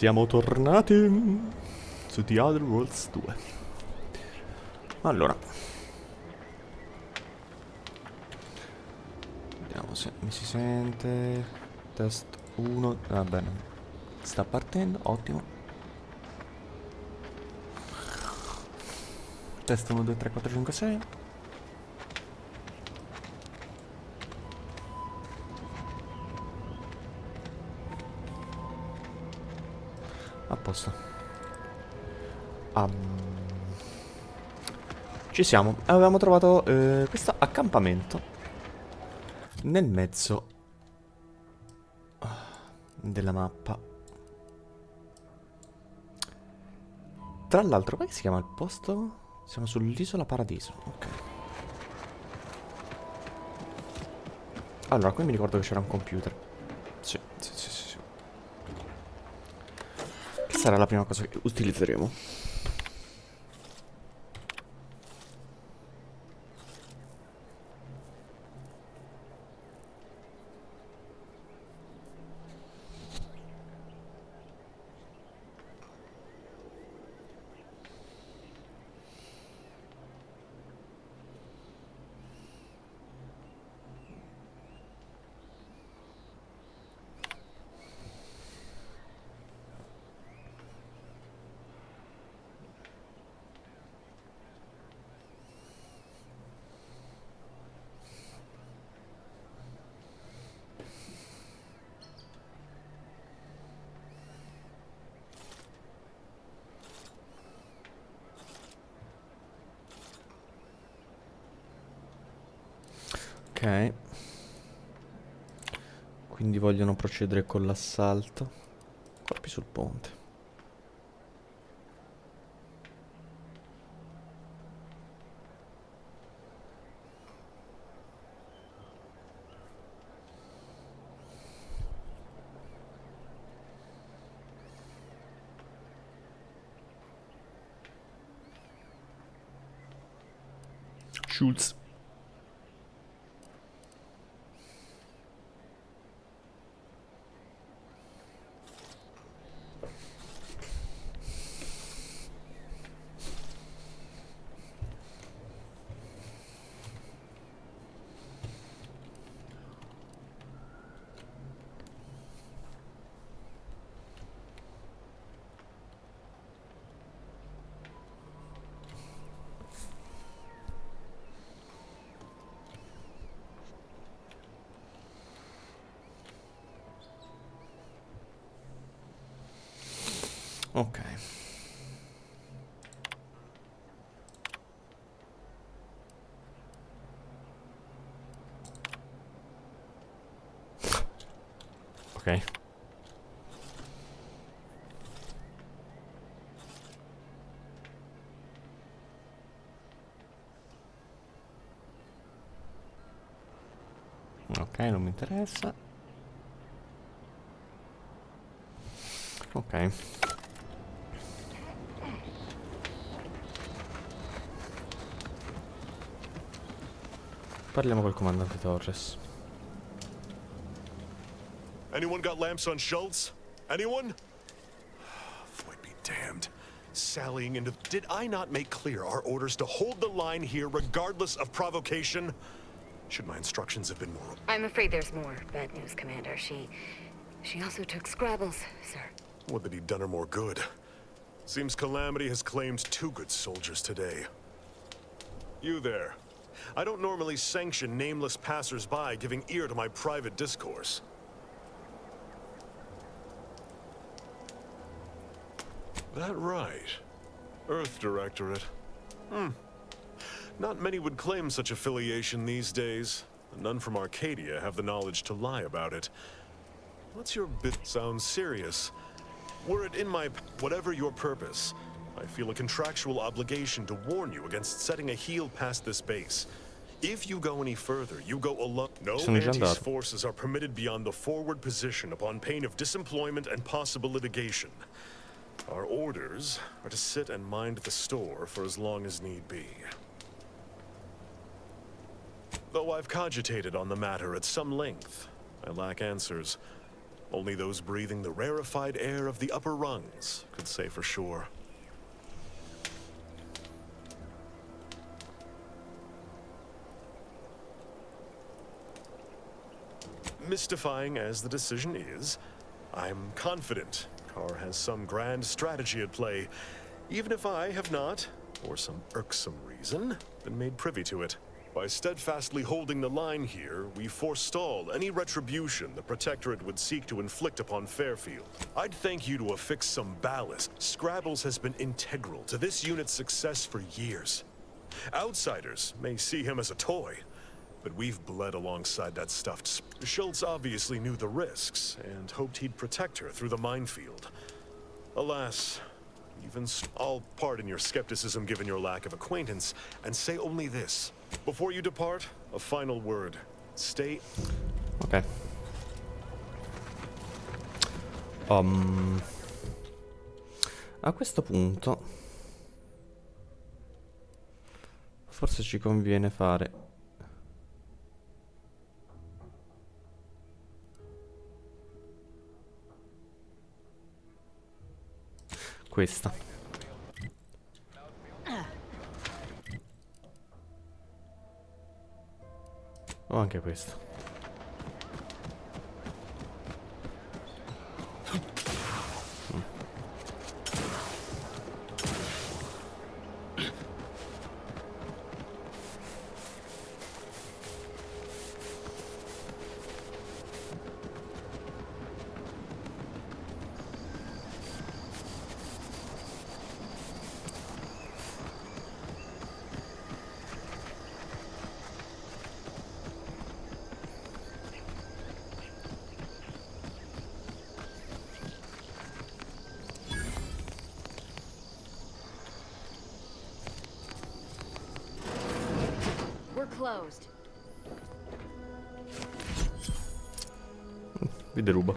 Siamo tornati su The Other Worlds 2. Allora, vediamo se mi si sente. Test 1, va bene. Sta partendo, ottimo. Test 1, 2, 3, 4, 5, 6. A posto. Ci siamo. Avevamo trovato questo accampamento nel mezzo della mappa. Tra l'altro, come si chiama il posto? Siamo sull'isola Paradiso. Ok. Allora, qui mi ricordo che c'era un computer. Sì. Che sarà la prima cosa che utilizzeremo. Ok. Quindi vogliono procedere con l'assalto. Corpi sul ponte. Schultz. Ok. Ok. Ok, non mi interessa. Ok. Parliamo col comandante Torres. Anyone got lamps on Schultz? Anyone? Void be damned. Sallying into... Did I not make clear our orders to hold the line here regardless of provocation? Should my instructions have been more... I'm afraid there's more bad news, Commander. She also took Scrabbles, sir. Would that he'd done her more good. Seems Calamity has claimed 2 good soldiers today. You there. I don't normally sanction nameless passers-by giving ear to my private discourse. That right. Earth Directorate. Not many would claim such affiliation these days. None from Arcadia have the knowledge to lie about it. What's your bit? Sounds serious. Were it in my... Whatever your purpose, I feel a contractual obligation to warn you against setting a heel past this base. If you go any further, you go alone. No Anti's forces are permitted beyond the forward position upon pain of disemployment and possible litigation. Our orders are to sit and mind the store for as long as need be. Though I've cogitated on the matter at some length, I lack answers. Only those breathing the rarefied air of the upper rungs could say for sure. Mystifying as the decision is, I'm confident Carr has some grand strategy at play, even if I have not, for some irksome reason, been made privy to it. By steadfastly holding the line here, we forestall any retribution the Protectorate would seek to inflict upon Fairfield. I'd thank you to affix some ballast. Scrabbles has been integral to this unit's success for years. Outsiders may see him as a toy, but we've bled alongside that stuffed. Schultz obviously knew the risks and hoped he'd protect her through the minefield. Alas, I'll pardon your skepticism given your lack of acquaintance, and say only this. Before you depart, a final word. Stay... Ok. A questo punto forse ci conviene fare questa. O anche questa. We're closed. Vi deruba.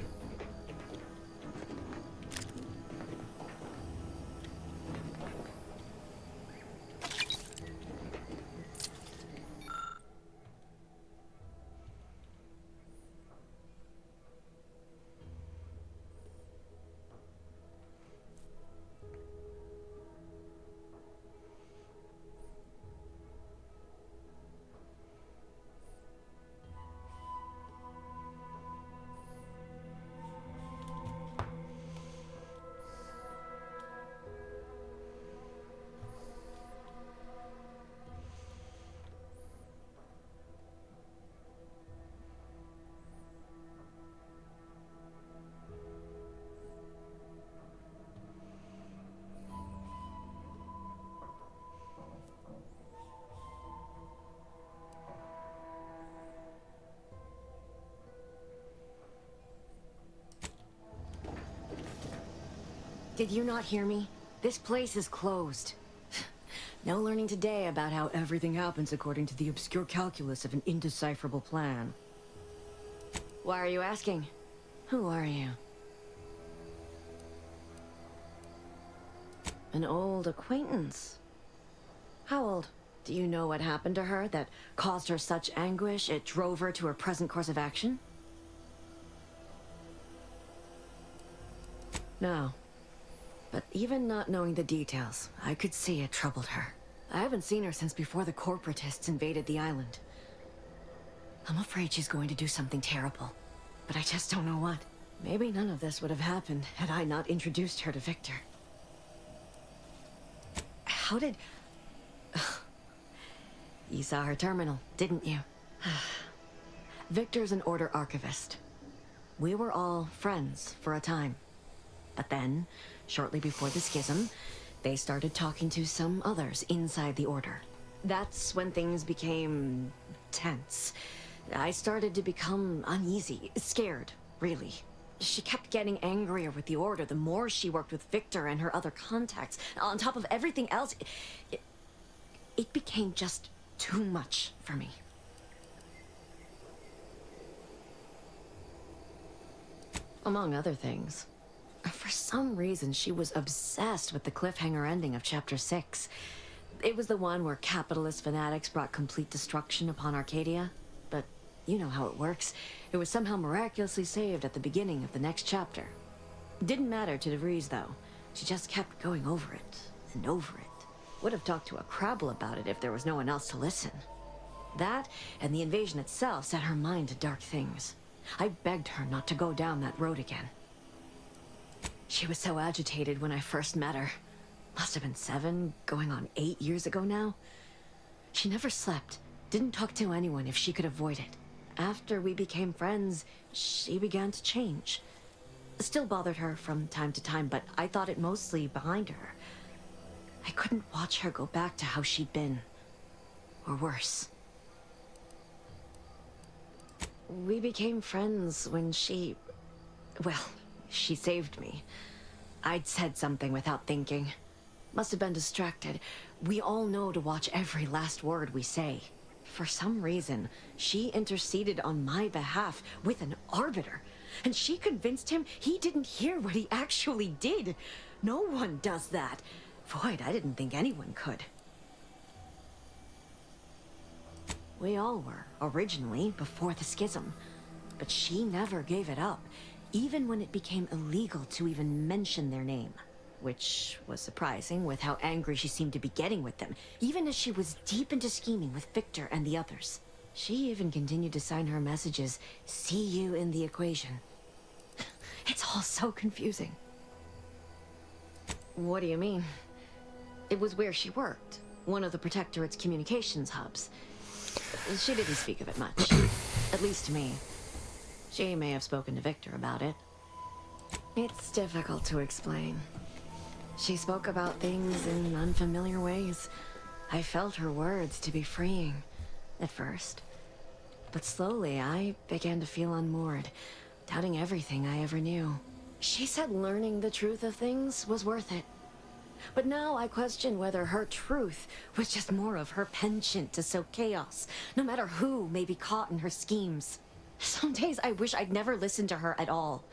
Did you not hear me? This place is closed. No learning today about how everything happens according to the obscure calculus of an indecipherable plan. Why are you asking? Who are you? An old acquaintance. How old? Do you know what happened to her that caused her such anguish it drove her to her present course of action? No. But even not knowing the details, I could see it troubled her. I haven't seen her since before the corporatists invaded the island. I'm afraid she's going to do something terrible, but I just don't know what. Maybe none of this would have happened had I not introduced her to Victor. How did... You saw her terminal, didn't you? Victor's an Order archivist. We were all friends for a time. But then, shortly before the schism, they started talking to some others inside the Order. That's when things became tense. I started to become uneasy, scared, really. She kept getting angrier with the Order the more she worked with Victor and her other contacts. On top of everything else, it became just too much for me. Among other things. For some reason, she was obsessed with the cliffhanger ending of Chapter 6. It was the one where capitalist fanatics brought complete destruction upon Arcadia. But You know how it works. It was somehow miraculously saved at the beginning of the next chapter. Didn't matter to DeVries, though. She just kept going over it and over it. Would have talked to a Crabble about it if there was no one else to listen. That, and the invasion itself, set her mind to dark things. I begged her not to go down that road again. She was so agitated when I first met her. Must have been 7, going on 8 years ago now. She never slept, didn't talk to anyone if she could avoid it. After we became friends, she began to change. Still bothered her from time to time, but I thought it mostly behind her. I couldn't watch her go back to how she'd been. Or worse. We became friends when she... well, she saved me. I'd said something without thinking. Must have been distracted. We all know to watch every last word we say. For some reason, she interceded on my behalf with an arbiter. And she convinced him he didn't hear what he actually did. No one does that. Void, I didn't think anyone could. We all were, originally, before the schism. But she never gave it up, even when it became illegal to even mention their name. Which was surprising with how angry she seemed to be getting with them, even as she was deep into scheming with Victor and the others. She even continued to sign her messages, "See you in the equation." It's all so confusing. What do you mean? It was where she worked, one of the Protectorate's communications hubs. She didn't speak of it much, at least to me. She may have spoken to Victor about it. It's difficult to explain. She spoke about things in unfamiliar ways. I felt her words to be freeing, at first. But slowly, I began to feel unmoored, doubting everything I ever knew. She said learning the truth of things was worth it. But now I question whether her truth was just more of her penchant to sow chaos, no matter who may be caught in her schemes. Some days I wish I'd never listened to her at all.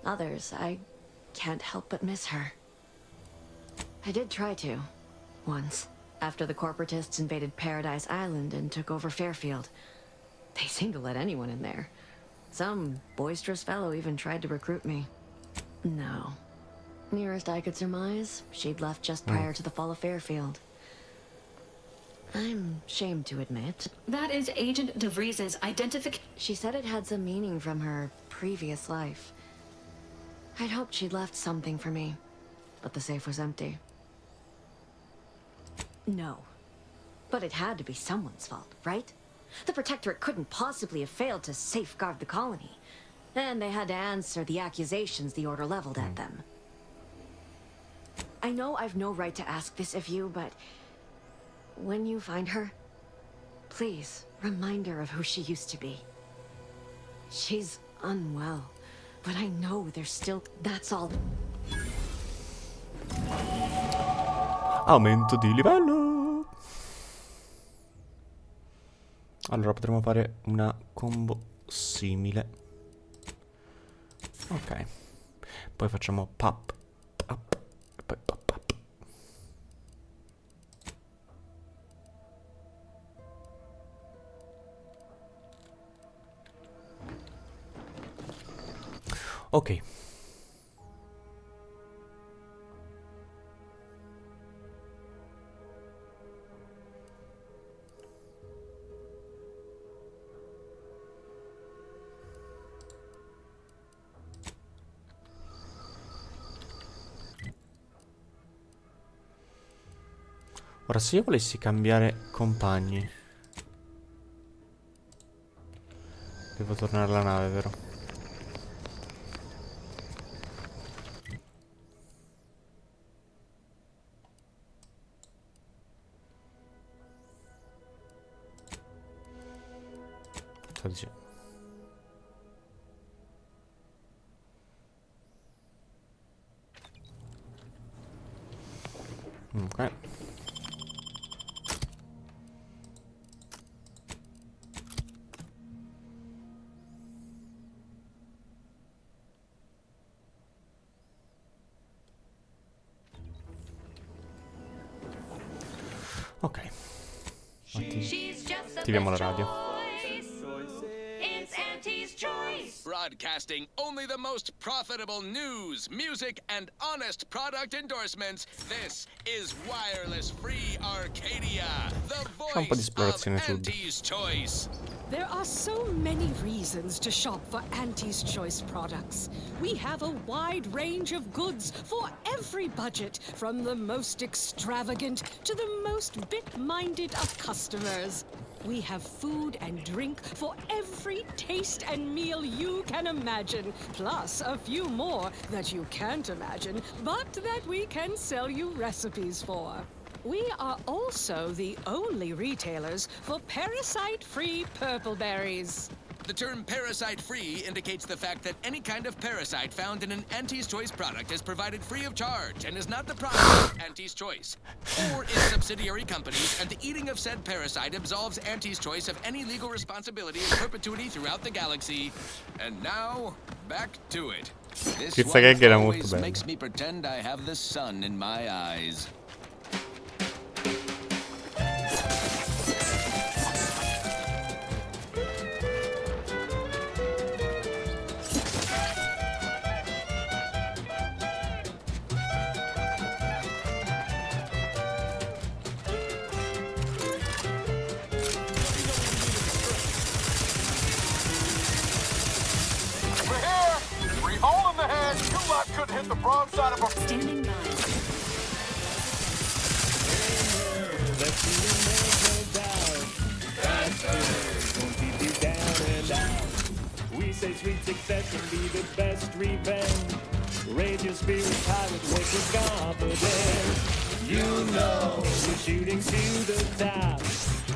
Others, I can't help but miss her. I did try to, once, after the corporatists invaded Paradise Island and took over Fairfield. They seemed to let anyone in there. Some boisterous fellow even tried to recruit me. No. Nearest I could surmise, she'd left just prior to the fall of Fairfield. I'm ashamed to admit. That is Agent DeVries's identification. She said it had some meaning from her previous life. I'd hoped she'd left something for me, but the safe was empty. No. But it had to be someone's fault, right? The Protectorate couldn't possibly have failed to safeguard the colony. And they had to answer the accusations the Order leveled at them. I know I've no right to ask this of you, but when you find her, please remind her of who she used to be. She's unwell, but I know there's still... That's all. Aumento di livello. Allora potremmo fare una combo simile. Ok. Poi facciamo pop, pop, e poi pop, pop. Ok. Ora, se io volessi cambiare compagni, devo tornare alla nave, vero? Sto dicendo. Ok. Ok. Attiviamo la radio. It's Auntie's Choice. Broadcasting only the most profitable news, music, and honest product endorsements. This is Wireless Free Arcadia, the un po' di voice esplorazione of sul... Auntie's Choice. There are so many reasons to shop for Auntie's Choice products. We have a wide range of goods for every budget, from the most extravagant to the most bit-minded of customers. We have food and drink for every taste and meal you can imagine, plus a few more that you can't imagine, but that we can sell you recipes for. We are also the only retailers for parasite-free purple berries. The term parasite-free indicates the fact that any kind of parasite found in an Auntie's Choice product is provided free of charge and is not the property of Auntie's Choice or its subsidiary companies, and the eating of said parasite absolves Auntie's Choice of any legal responsibility in perpetuity throughout the galaxy. And now, back to it. This Pizza Gag era one molto always bello. makes me pretend I have the sun in my eyes. The broadside of a... Standing by. We say sweet success can be the best revenge. Raise your spirits high with wicked confidence. You know you're shooting to the top.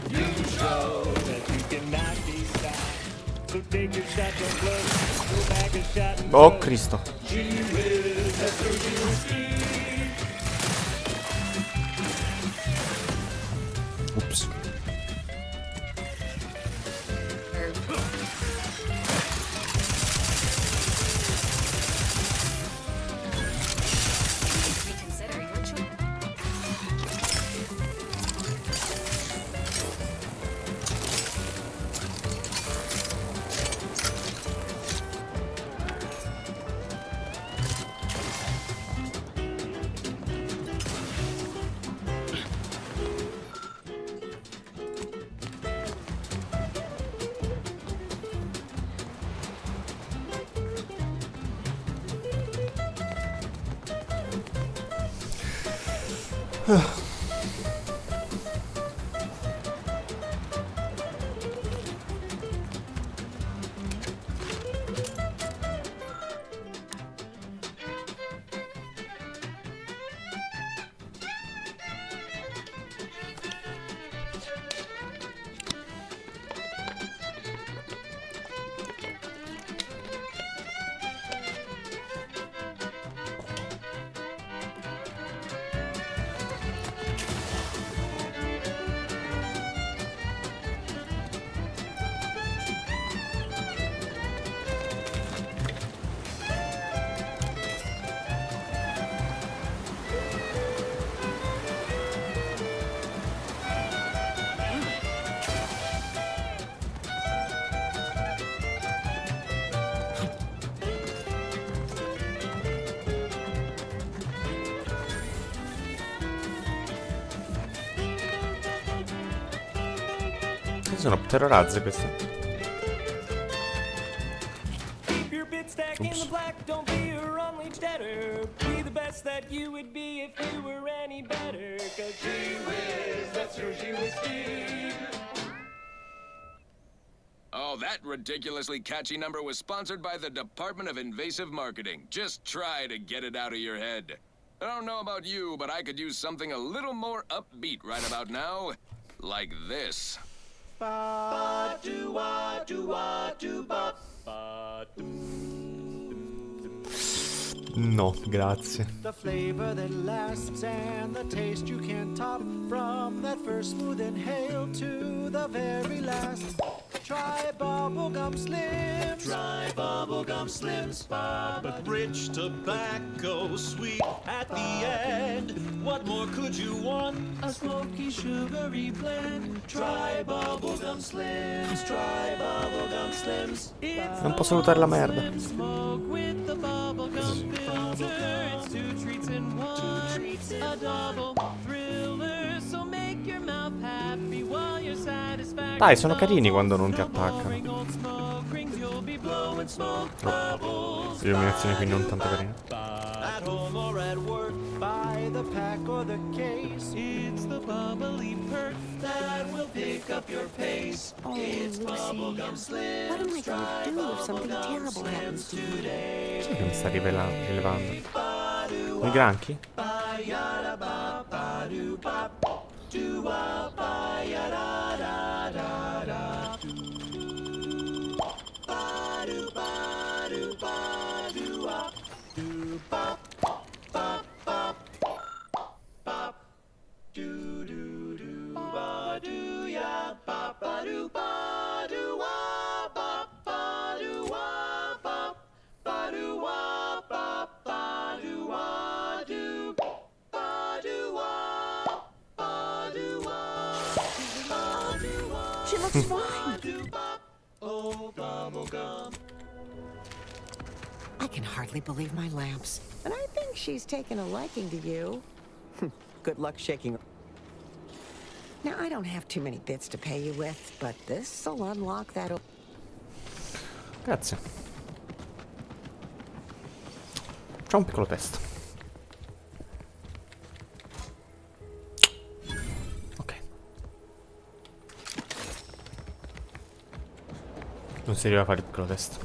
You show that you cannot be stopped. So take your shot, don't close. Go back a shot and Oh Cristo. Ups. Reconsider your choice. Sono pterorazze queste. Keep your bit stack in the black, don't be a unleashed debtor. Be the best that you would be if you were any better. Cause gee whiz, that's your gee whiskey. Oh, that ridiculously catchy number was sponsored by the Department of Invasive Marketing. Just try to get it out of your head. I don't know about you, but I could use something a little more upbeat right about now. Like this. No, grazie. The flavor that lasts and the taste you can't top. From that first smooth inhale to the very last. Try bubblegum slim. Try bubblegum slims, but rich tobacco, sweet at the end. What more could you want? A smoky, sugary blend. Try bubblegum slims, try bubblegum slims. Non posso salutare la merda. Smoke with the bubblegum filter. It's two treats in one. A double thriller, so make your mouth happy while you're satisfied. Dai, sono carini quando non ti attaccano. Illuminazione qui non tanto carina. At home or at work, buy the pack or the case. It's the bubbly perk that will pick up your pace. It's bubblegum slim. What am I gonna do if something terrible happens to me? Chi è che mi sta rilevando? I granchi? She looks fine. I can hardly believe my lamps. And I think she's taken a liking to you. Good luck shaking her. Now, I don't have too many bits to pay you with, but this'll unlock that. Grazie. C'ho un piccolo test. Ok. Non si arriva a fare il piccolo test.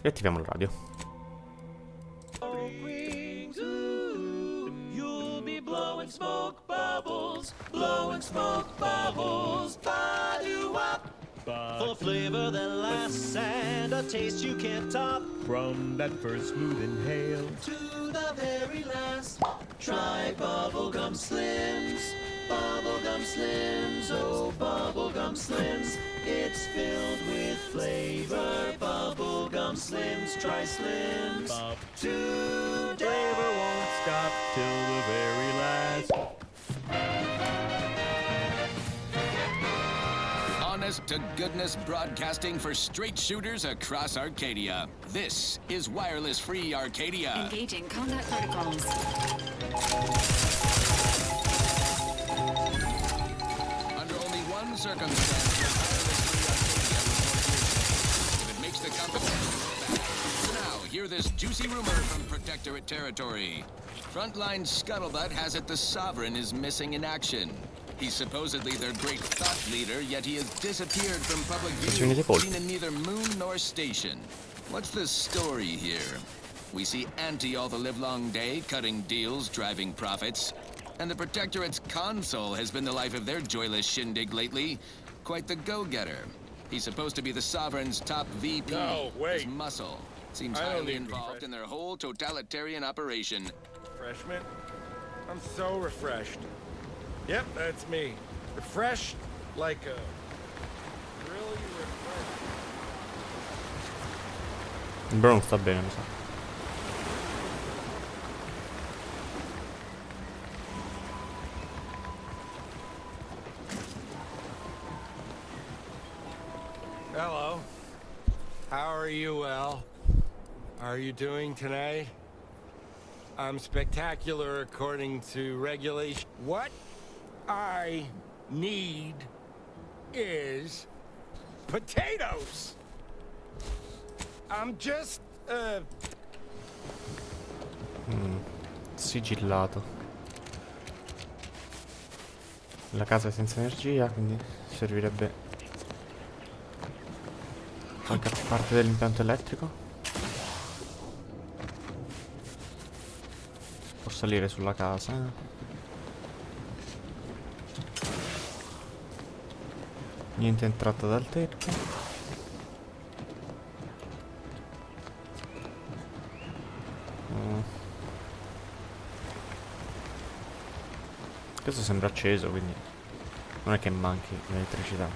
E attiviamo il radio. Smoke bubbles, blowing smoke bubbles, ba-do-wop. For flavor that lasts and a taste you can't top. From that first smooth inhale To the very last, try bubblegum slims. Bubblegum slims, oh bubblegum slims. It's filled with flavor. Bubblegum slims, try slims. Today. flavor won't stop till the very last. Honest to goodness broadcasting for straight shooters across Arcadia. This is wireless free Arcadia. Engaging combat protocols. Under only one circumstance will wireless free Arcadia report if it makes the competition. For now, hear this juicy rumor from Protectorate territory. Frontline scuttlebutt has it the Sovereign is missing in action. He's supposedly their great thought leader, yet he has disappeared from public view, seen in neither moon nor station. What's the story here? We see Anti all the livelong day, cutting deals, driving profits. And the Protectorate's console has been the life of their joyless shindig lately. Quite the go-getter. He's supposed to be the Sovereign's top VP. No, wait. His muscle. Seems I don't highly need involved in their whole totalitarian operation. Refreshment? I'm so refreshed. Yep, that's me. Refreshed like a... Really refreshed. Il bro non sta bene, mi sa. Hello. How are you, El? Are you doing tonight? I'm spectacular according to regulation. What I need is potatoes. I'm just, Sigillato. La casa è senza energia, quindi servirebbe qualche parte dell'impianto elettrico. Posso salire sulla casa. Niente entrata dal tetto. Questo sembra acceso, quindi non è che manchi l'elettricità.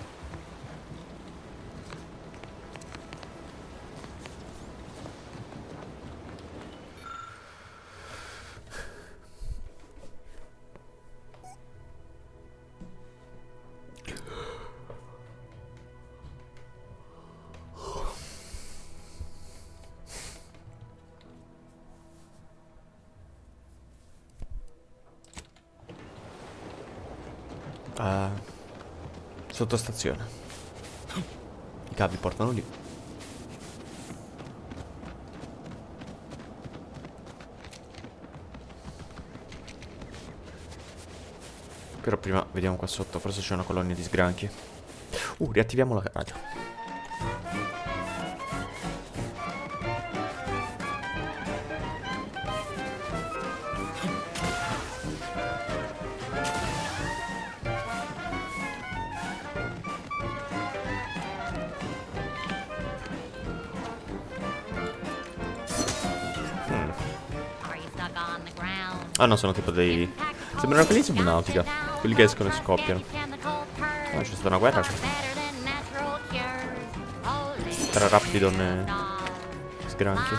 Sottostazione. I cavi portano lì. Però prima vediamo qua sotto, forse c'è una colonia di sgranchi. Riattiviamo la radio. Ah no, sono tipo dei... sembrano quelli di Subnautica. Quelli che escono e scoppiano. Ah, c'è stata una guerra. Tra Rapidon e sgranchi.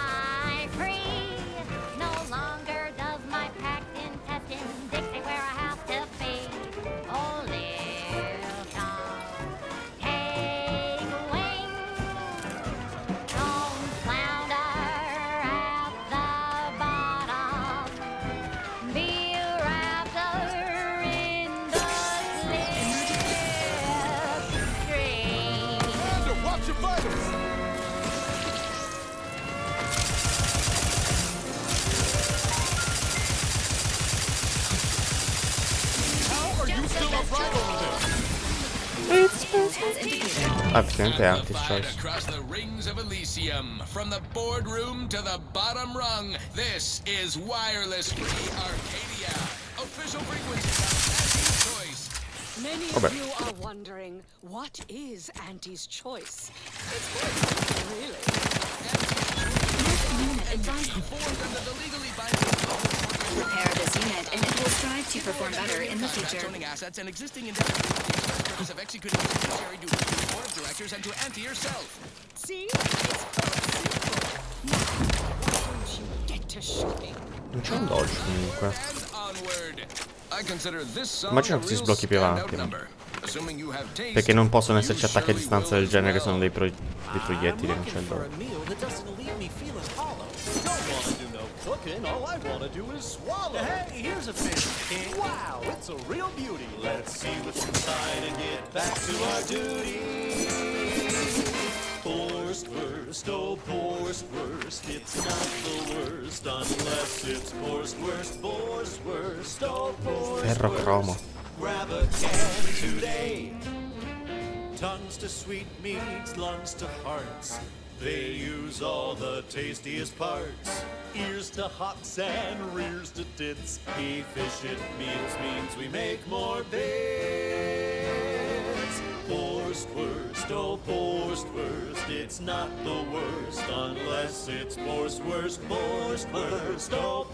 Effettivamente è anti-choice. Across the rings of Elysium, from the boardroom to the bottom rung, this is wireless free Arcadia. Official frequency of Auntie's Choice. Many of you are wondering, what is Auntie's Choice? It's good, really. Repair this unit and it will strive to perform better in the future. Owning assets and existing indemnity for the purpose of executing the fiduciary duty to the board of directors and to Auntie herself. See? It's quite simple. Now, why don't you get to shopping? Non c'è un dodge comunque. And onward. I consider this song Immagino a che si real sblocchi più standout avanti, no? number. Assuming you have taste, Perché non possono esserci you attacchi a surely distanza will del as genere che well. sono dei proiettili, non c'è il For a dodge. meal that doesn't leave me feeling hollow. Don't wanna do no cooking, all I wanna do is swallow. Hey, here's a fish king. Wow, it's a real beauty. Let's see what's inside and get back to our duty. Worst, oh worst, it's not the worst unless it's worst, oh Ferrocromo. Grab a can today. Tongues to sweet meats, lungs to hearts. They use all the tastiest parts. Ears to hops and rears to tits. Efficient meals means we make more bits. Worst, oh worst, it's not the worst unless it's worst, oh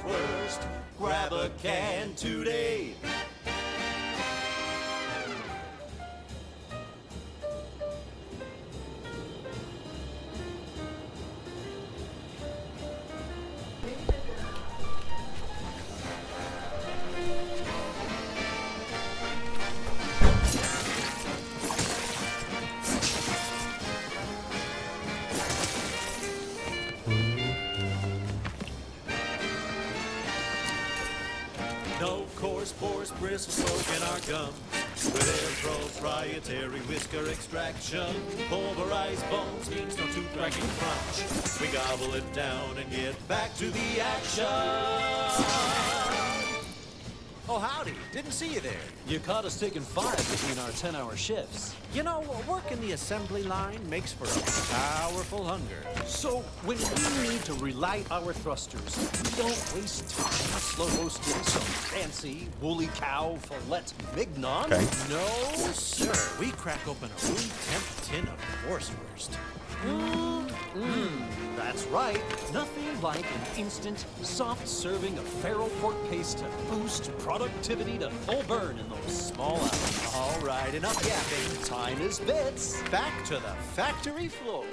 worst. Grab a can today. No coarse pores, bristle smoke in our gums. With their proprietary whisker extraction, pulverized bones means no tooth-cracking crunch. We gobble it down and get back to the action. Oh, howdy. Didn't see you there. You caught us taking 5 between our 10-hour shifts. You know, working the assembly line makes for a powerful hunger. So, when we need to relight our thrusters, we don't waste time slow-roasting some fancy woolly cow fillet mignon. Okay. No, sir. We crack open a room temp tin of Borswurst. That's right. Nothing like an instant, soft serving of feral pork paste to boost productivity to full burn in those small hours. All right, enough yapping. Time is bits. Back to the factory floor.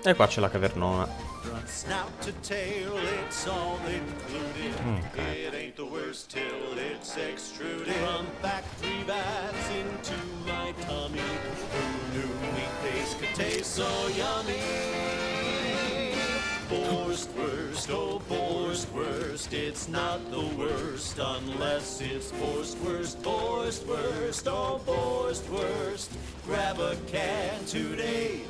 E qua c'è la cavernona. From snout to tail, it's all included. It ain't the worst till it's extruded. From factory vats into my tummy. Who knew meat paste could taste so yummy? Borswurst, oh Borswurst. worst. It's not the worst unless it's forced worst, oh forced worst. Grab a can today.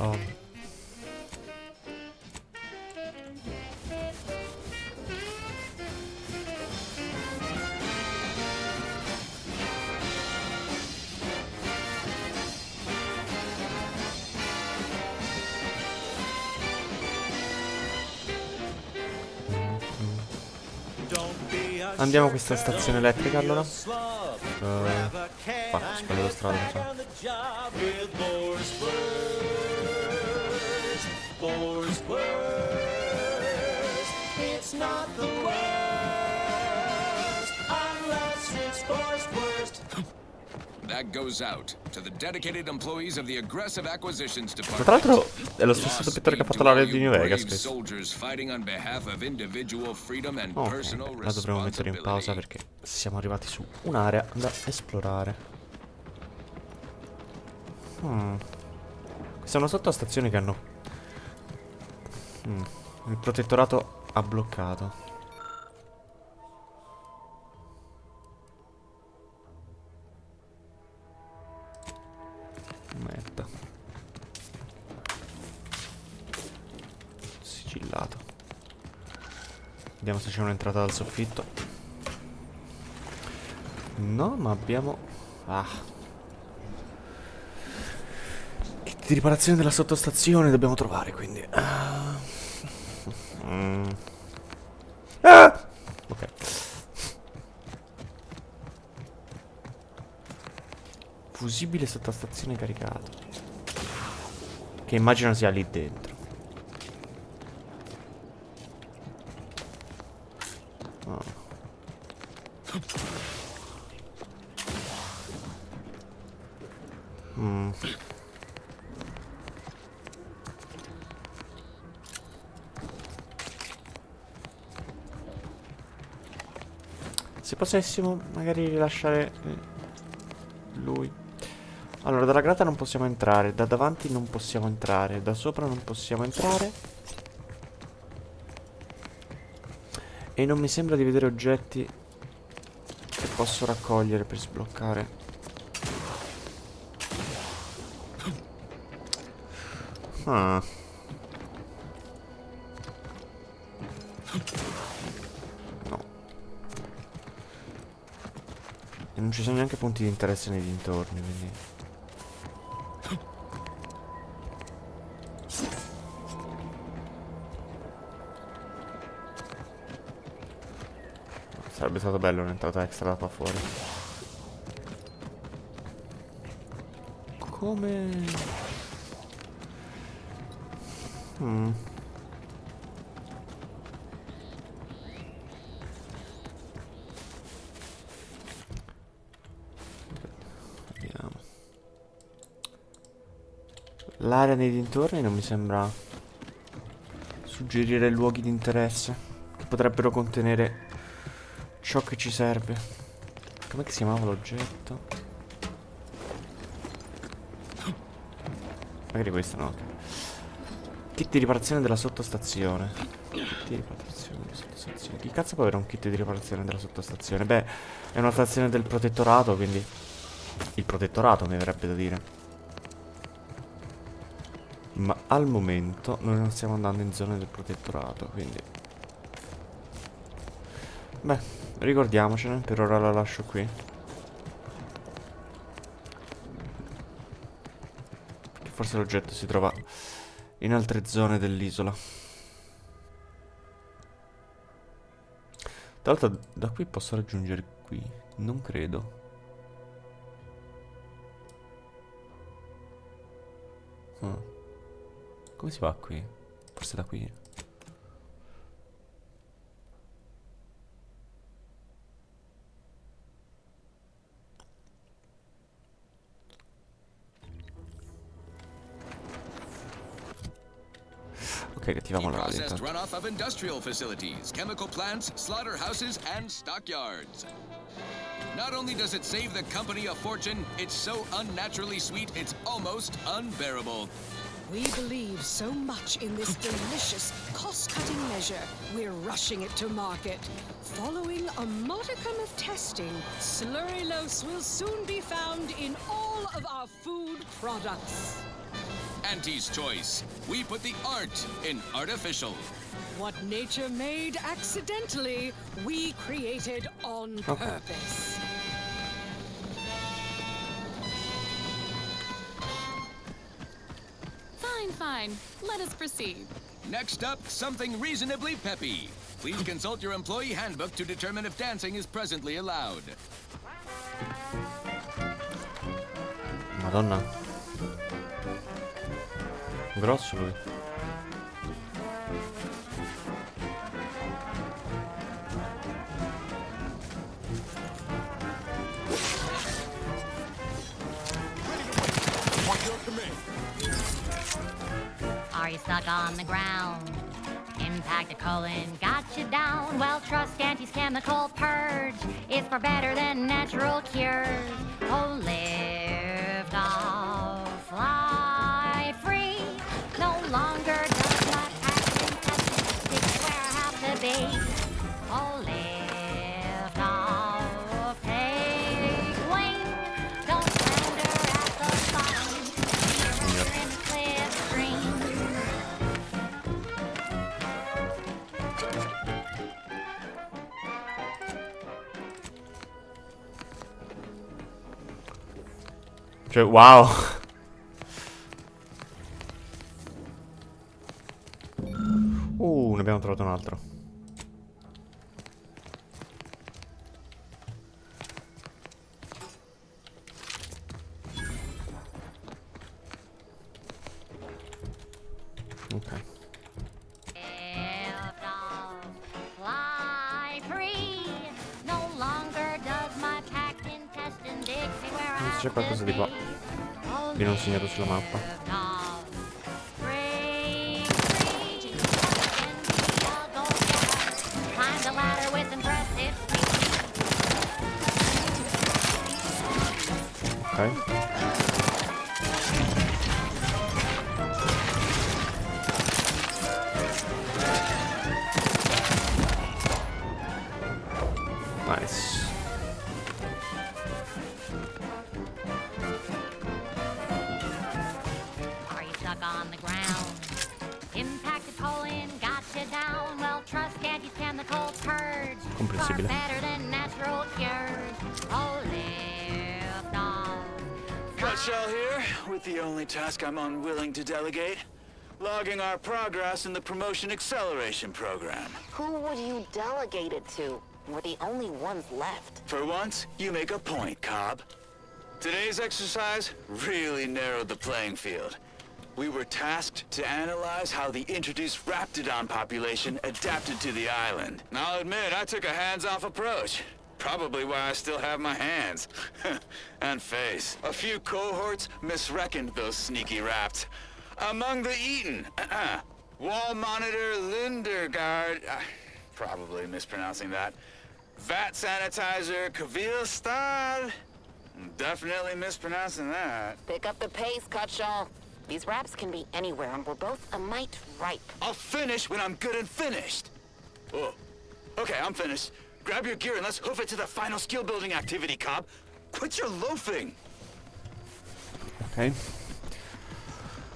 Oh. Andiamo a questa stazione elettrica allora. Qua, sbaglio strada, lo so. It's not the worst unless it's forced worst. That goes out to the dedicated employees of the Aggressive Acquisitions Tra Department. l'altro è lo stesso doppiatore che ha fatto l'area di New Vegas. Soldiers fighting on behalf of individual freedom and Ok, personal la dovremo mettere in pausa perché siamo arrivati su un'area da esplorare. Questa è una sottostazione che hanno il protettorato ha bloccato. Merda. Sigillato. Vediamo se c'è un'entrata dal soffitto. No, ma abbiamo... kit di riparazione della sottostazione dobbiamo trovare, quindi... Ok. Fusibile sottostazione caricato. Che immagino sia lì dentro. Se potessimo magari rilasciare lui. Allora, dalla grata non possiamo entrare, da davanti non possiamo entrare, da sopra non possiamo entrare. E non mi sembra di vedere oggetti che posso raccogliere per sbloccare. No. E non ci sono neanche punti di interesse nei dintorni, quindi... Sarebbe stato bello un'entrata extra da qua fuori. Come... Vediamo. L'area nei dintorni non mi sembra suggerire luoghi di interesse che potrebbero contenere ciò che ci serve. Com'è che si chiamava l'oggetto? Magari questo no, ok. Kit di riparazione della sottostazione. Kit di riparazione della sottostazione. Chi cazzo può avere un kit di riparazione della sottostazione? Beh, è una stazione del protettorato, quindi... il protettorato mi verrebbe da dire. Ma al momento noi non stiamo andando in zone del protettorato, quindi... Beh, ricordiamocene, per ora la lascio qui. Che forse l'oggetto si trova in altre zone dell'isola. Tra l'altro da qui posso raggiungere qui? Non credo. Come si va qui? Forse da qui? Ok, attiviamo la radio Processed intanto. runoff of industrial facilities, chemical plants, slaughterhouses, and stockyards. Not only does it save the company a fortune, it's so unnaturally sweet it's almost unbearable. We believe so much in this delicious, cost-cutting measure, we're rushing it to market. Following a modicum of testing, Slurrylose will soon be found in all of our food products. Auntie's Choice. We put the art in artificial. What nature made accidentally, we created on purpose. Fine. Let us proceed. Next up, something reasonably peppy. Please consult your employee handbook to determine if dancing is presently allowed. Madonna. Grosso lui. Are you stuck on the ground? Impact a colon got you down. Well, trust Auntie's chemical purge. It's far better than natural cures. Oh, lift off, fly free. No longer does my passion stick where I have to be. Oh, lift off, take wing. Don't flounder at the bottom. You're in the slipstream. Cioè, wow. Ne abbiamo trovato un altro. Ok. Fly free. No longer does my packed intestine dig me where I C'è qualcosa di qua. Viene un segnato sulla mappa. Climb the ladder with impressive Ok. Nice. Are you stuck on the ground? Impacted colon got you down. Well, trust Auntie's chemical purge. Far Comprensibile. better than natural cures. Oh, lift off. Cutshell here, with the only task I'm unwilling to delegate. Logging our progress in the Promotion Acceleration Program. Who would you delegate it to? We're the only ones left. For once, you make a point, Cobb. Today's exercise really narrowed the playing field. We were tasked to analyze how the introduced Raptidon population adapted to the island. I'll admit, I took a hands-off approach. Probably why I still have my hands. And face. A few cohorts misreckoned those sneaky raps. Among the Eaton, Wall Monitor Lindergaard, probably mispronouncing that. Vat Sanitizer Kvilstad, definitely mispronouncing that. Pick up the pace, Cutshall. These raps can be anywhere, and we're both a mite ripe. I'll finish when I'm good and finished. Oh, okay, I'm finished. Grab your gear and let's hoof it to the final skill-building activity, Cobb. Quit your loafing. Ok.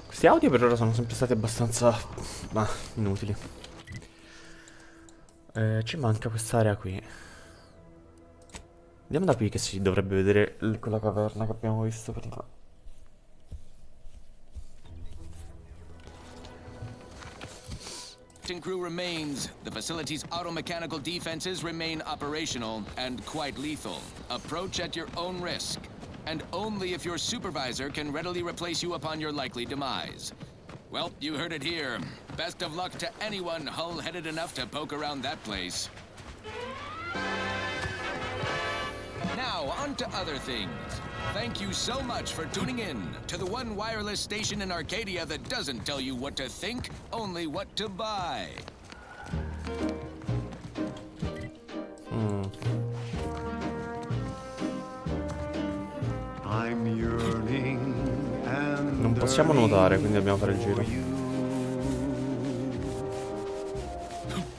Questi audio per ora sono sempre stati abbastanza inutili. Ci manca quest'area qui. Andiamo da qui che si dovrebbe vedere quella caverna che abbiamo visto prima. Crew remains. The facility's auto-mechanical defenses remain operational and quite lethal. Approach at your own risk. And only if your supervisor can readily replace you upon your likely demise. Well, you heard it here. Best of luck to anyone hull-headed enough to poke around that place. Now, on to other things. Thank you so much for tuning in to the one wireless station in Arcadia that doesn't tell you what to think, only what to buy. Non possiamo nuotare, quindi dobbiamo fare il giro.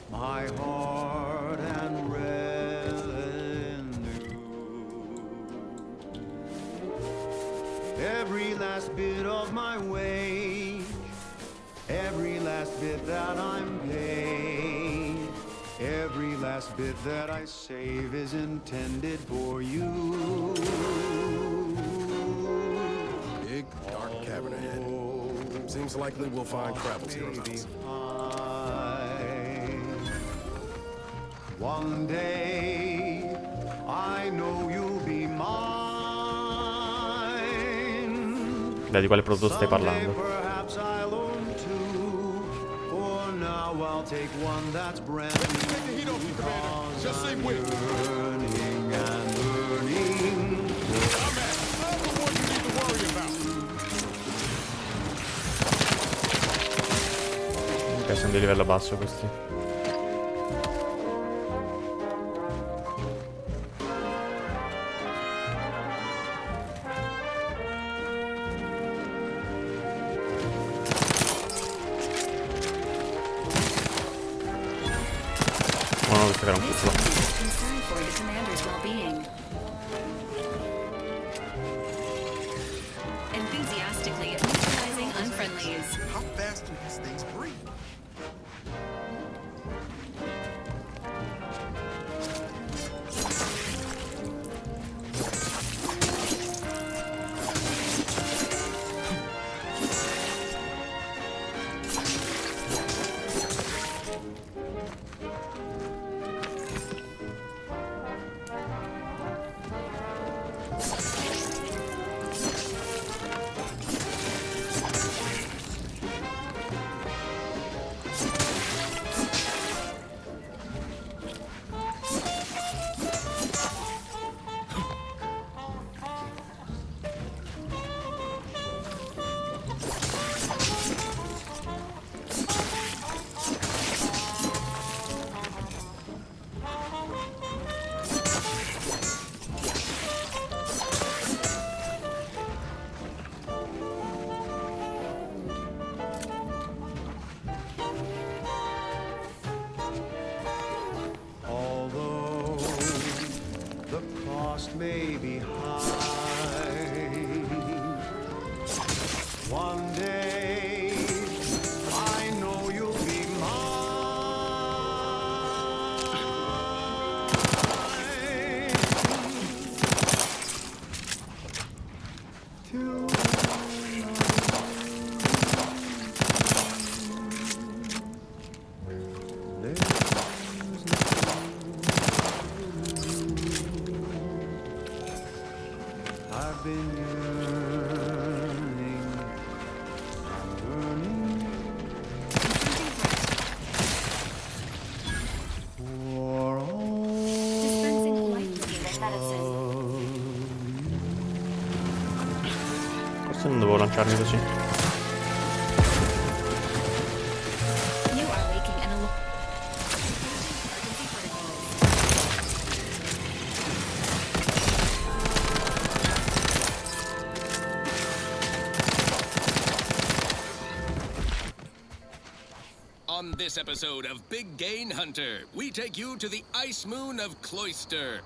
My heart and revenue. Every last bit of my wage, every last bit that I'm paid, every last bit that I save is intended for you. Big, dark cavern ahead. Seems likely we'll find Krabble's hereabouts. One day, I know you'll be mine. Dai, di quale prodotto stai parlando? Perhaps I'll own two. For now, I'll take one that's brand new. Take the heat off you, Commander. Just say when. Burning and burning. I'm the one you need to worry about. Ok, sono di livello basso questi. Oh no, questo era un cucciolo. Concerned for the commander's well-being. Enthusiastically neutralizing unfriendlies. How fast do these things breathe? Although the cost may be high, one day I know you'll be mine. Till I've been yearning and burning for Dispensing life-giving medicine. Forse non dovevo lanciarmi così. You are making an alarm. On this episode of Big Gain Hunter, we take you to the ice moon of Cloister.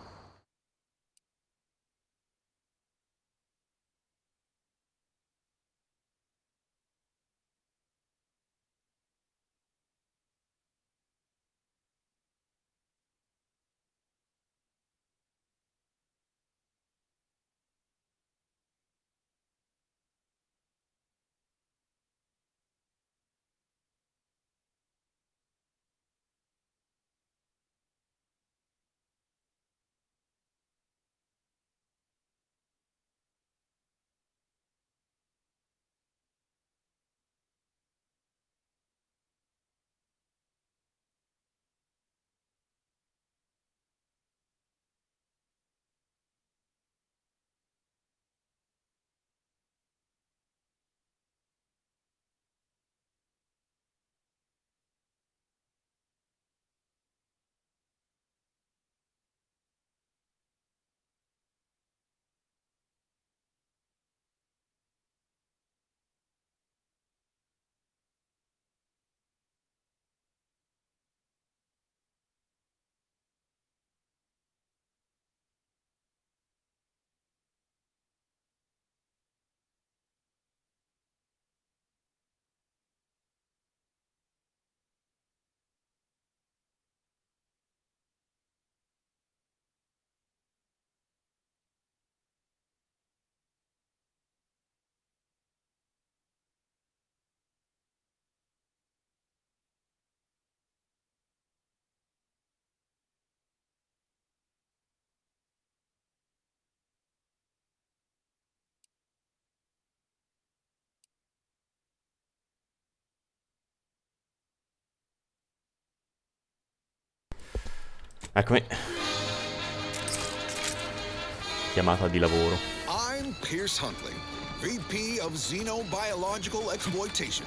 Eccomi. Chiamata di lavoro. I'm Pierce Huntley, VP of Xenobiological Exploitation.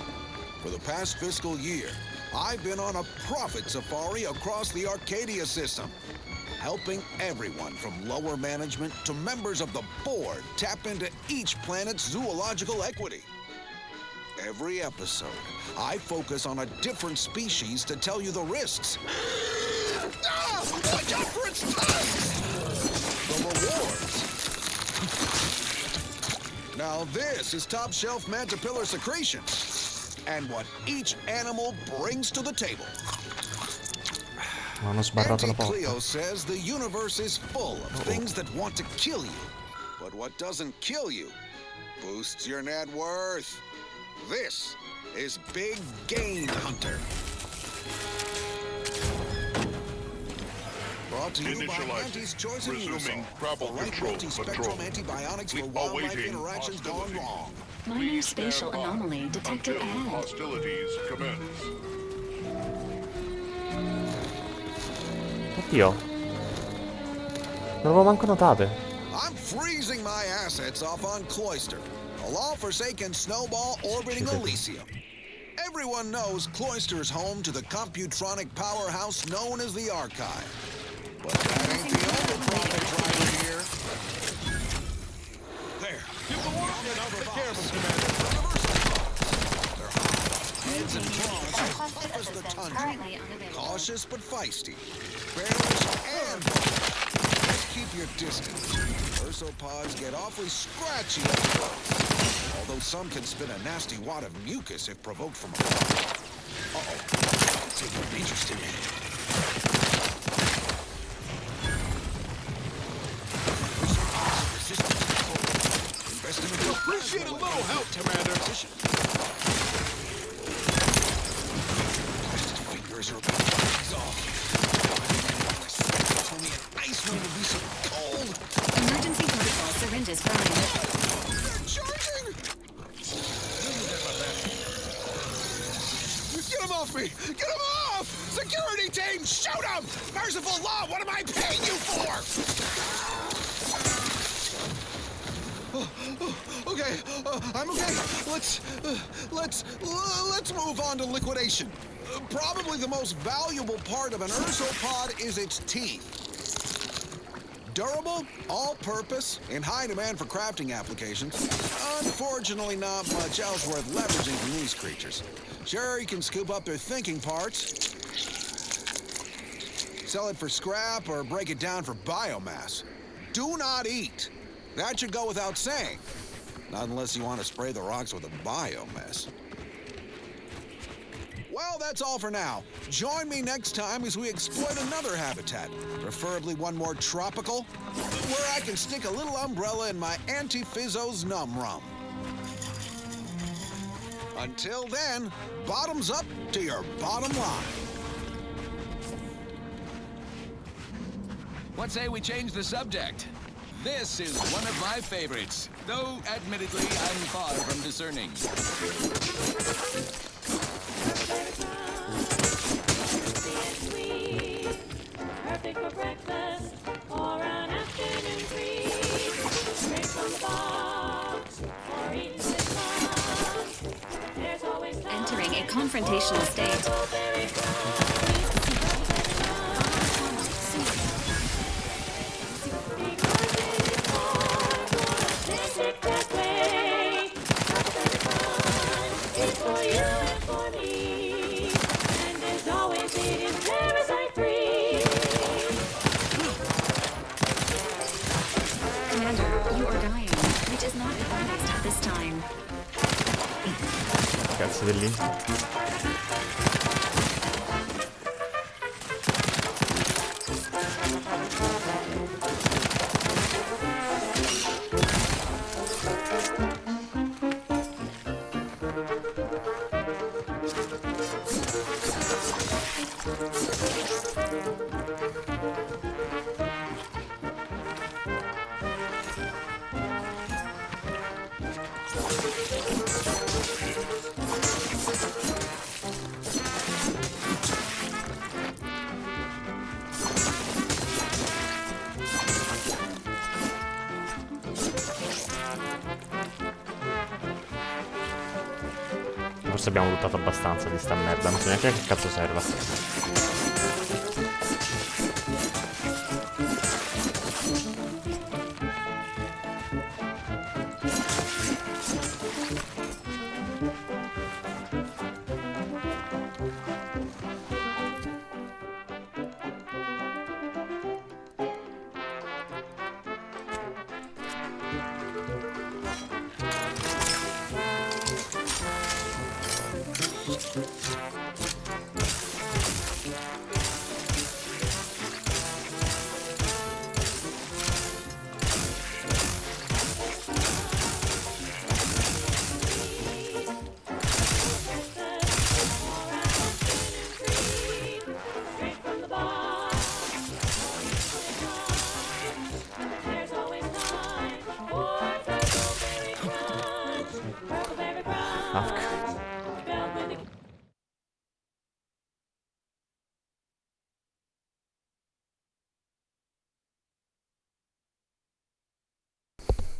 For the past fiscal year, I've been on a profit safari across the Arcadia system, helping everyone from lower management to members of the board tap into each planet's zoological equity. Every episode, I focus on a different species to tell you the risks. Watch out for its tongues! The rewards. Now this is top-shelf mantipillar secretion, and what each animal brings to the table. Hanno sbarrato la porta. Cleo says the universe is full of things that want to kill you. But what doesn't kill you boosts your net worth. This is Big Game Hunter. Brought to you by Auntie's Choice of Resuming Unisol. travel The right control multi-spectrum patrol. antibiotics for We wildlife awaiting interactions gone wrong. Minor spatial anomaly detected Until ahead. hostilities commence. Oddio. Non l'avevo manco notate. I'm freezing my assets off on Cloister, a long-forsaken snowball orbiting Elysium. Everyone knows Cloister is home to the computronic powerhouse known as the Archive. But that ain't the only profit driver here. There. Give the warning. Be careful, Commander. They're high, heads and claws as tough as the tundra. Cautious but feisty. Bearish and bold. Just keep your distance. Ursopods get awfully scratchy up close. Although some can spit a nasty wad of mucus if provoked from above. Uh-oh. Taking an interest in it. Appreciate a little help, Commander. Fingers are about to freeze off. Told me an ice room would be so cold. Emergency protocol syringes burning. They're charging! Get him off me! Get him off! Security team, shoot him! Merciful law, what am I paying you for? Okay, I'm okay. Let's move on to liquidation. Probably the most valuable part of an ursopod is its teeth. Durable, all-purpose, in high demand for crafting applications. Unfortunately, not much else worth leveraging from these creatures. Sure, you can scoop up their thinking parts, sell it for scrap, or break it down for biomass. Do not eat. That should go without saying. Not unless you want to spray the rocks with a biomass. Well, that's all for now. Join me next time as we exploit another habitat, preferably one more tropical, where I can stick a little umbrella in my Anti-Fizzo's Num Rum. Until then, bottoms up to your bottom line. What say we change the subject? This is one of my favorites, though admittedly I'm far from discerning. Perfect for breakfast or an afternoon treat. Straight from the box or eaten with mom. There's always Entering a confrontational state. It's for you and for me. And there's always it is parasite-free. Commander, you are dying. It is not advised at this time. Cazzo del lì. Forse abbiamo buttato abbastanza di sta merda. Non so neanche che cazzo serva.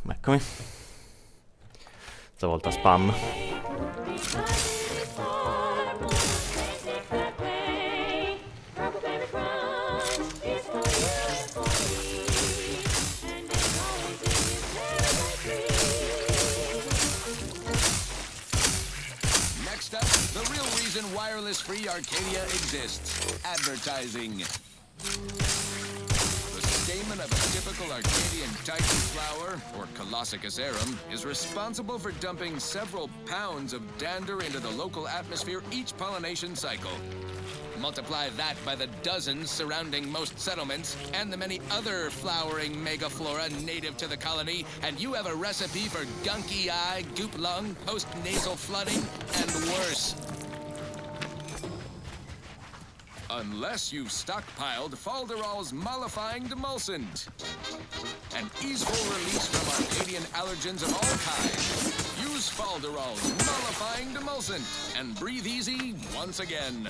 Eccomi. Stavolta spam. Next up, the real reason wireless-free Arcadia exists. Advertising. The stamen of a typical Arcadian Titan flower, or Colossicus arum, is responsible for dumping several pounds of dander into the local atmosphere each pollination cycle. Multiply that by the dozens surrounding most settlements and the many other flowering megaflora native to the colony, and you have a recipe for gunky eye, goop lung, post-nasal flooding, and worse. Unless you've stockpiled Falderall's mollifying demulcent. An easeful release from Arcadian allergens of all kinds. Use Falderall's mollifying demulcent and breathe easy once again.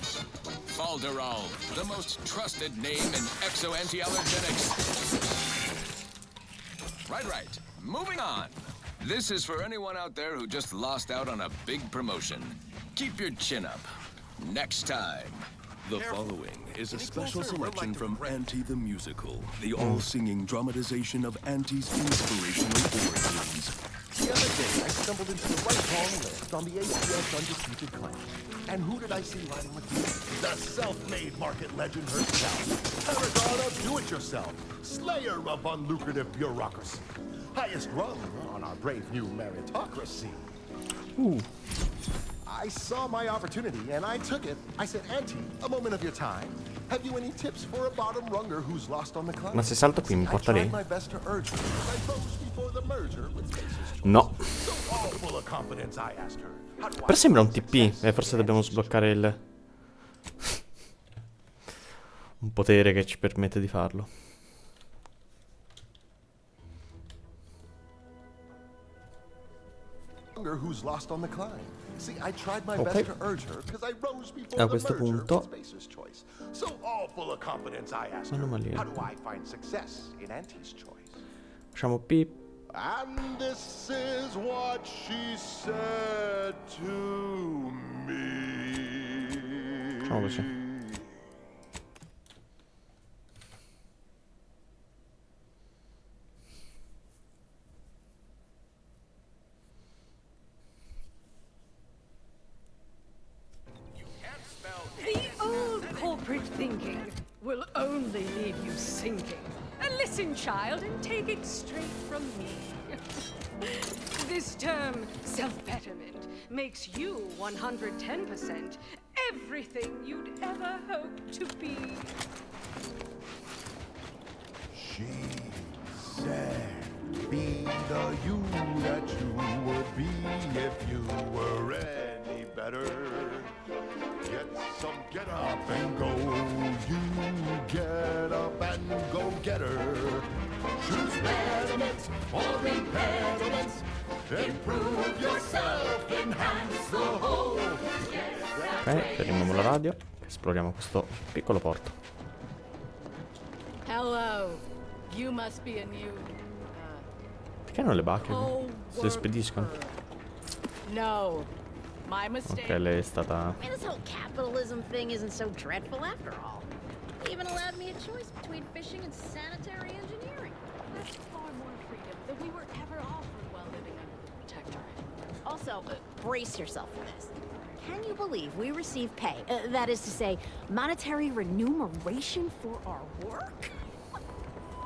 Falderall, the most trusted name in exo-anti-allergenics. Right. Moving on. This is for anyone out there who just lost out on a big promotion. Keep your chin up. Next time. The following is a special selection from Auntie the Musical, the all-singing dramatization of Auntie's inspirational origins. The other day, I stumbled into the right wrong list on the ACS Undisputed Claim. And who did I see riding with me? The self-made market legend herself. Paragon of do-it-yourself, slayer of unlucrative bureaucracy. Highest rung on our brave new meritocracy. Ooh. I saw my opportunity, and I took it. I said, Auntie, a moment of your time. Have you any tips for a bottom runger who's lost on the climb? Ma se salto qui mi porta lì? I tried my best to urge her. I rose before the merger with Face's choice. No. So all full of confidence, I asked her, how do I Però sembra un TP. Forse dobbiamo sbloccare il... un potere che ci permette di farlo. Who's lost on the climb. See, I tried my best to urge her because I rose before A the questo merger punto with Face's choice. So all full of confidence, I asked her, how do I find success in Auntie's choice? Facciamo P. And this is what she said to me. Facciamo così. The old corporate thinking will only leave you sinking. Listen, child, and take it straight from me. This term, self-betterment, makes you 110% everything you'd ever hope to be. She said, be the you that you would be if you were any better. Get up and go. You get up and go get her. Choose betterments or impediments. Improve yourself, enhance the whole. Ok, fermiamo la radio. Esploriamo questo piccolo porto. Hello. You must be a new Perché non le bacche? Si spediscono. No. My mistake. Ok, lei è stata... I mean, this whole capitalism thing isn't so dreadful after all. They even allowed me a choice between fishing and sanitary engineering. That's far more freedom than we were ever offered while living under the protectorate. Also, brace yourself for this. Can you believe we receive pay? That is to say, monetary remuneration for our work?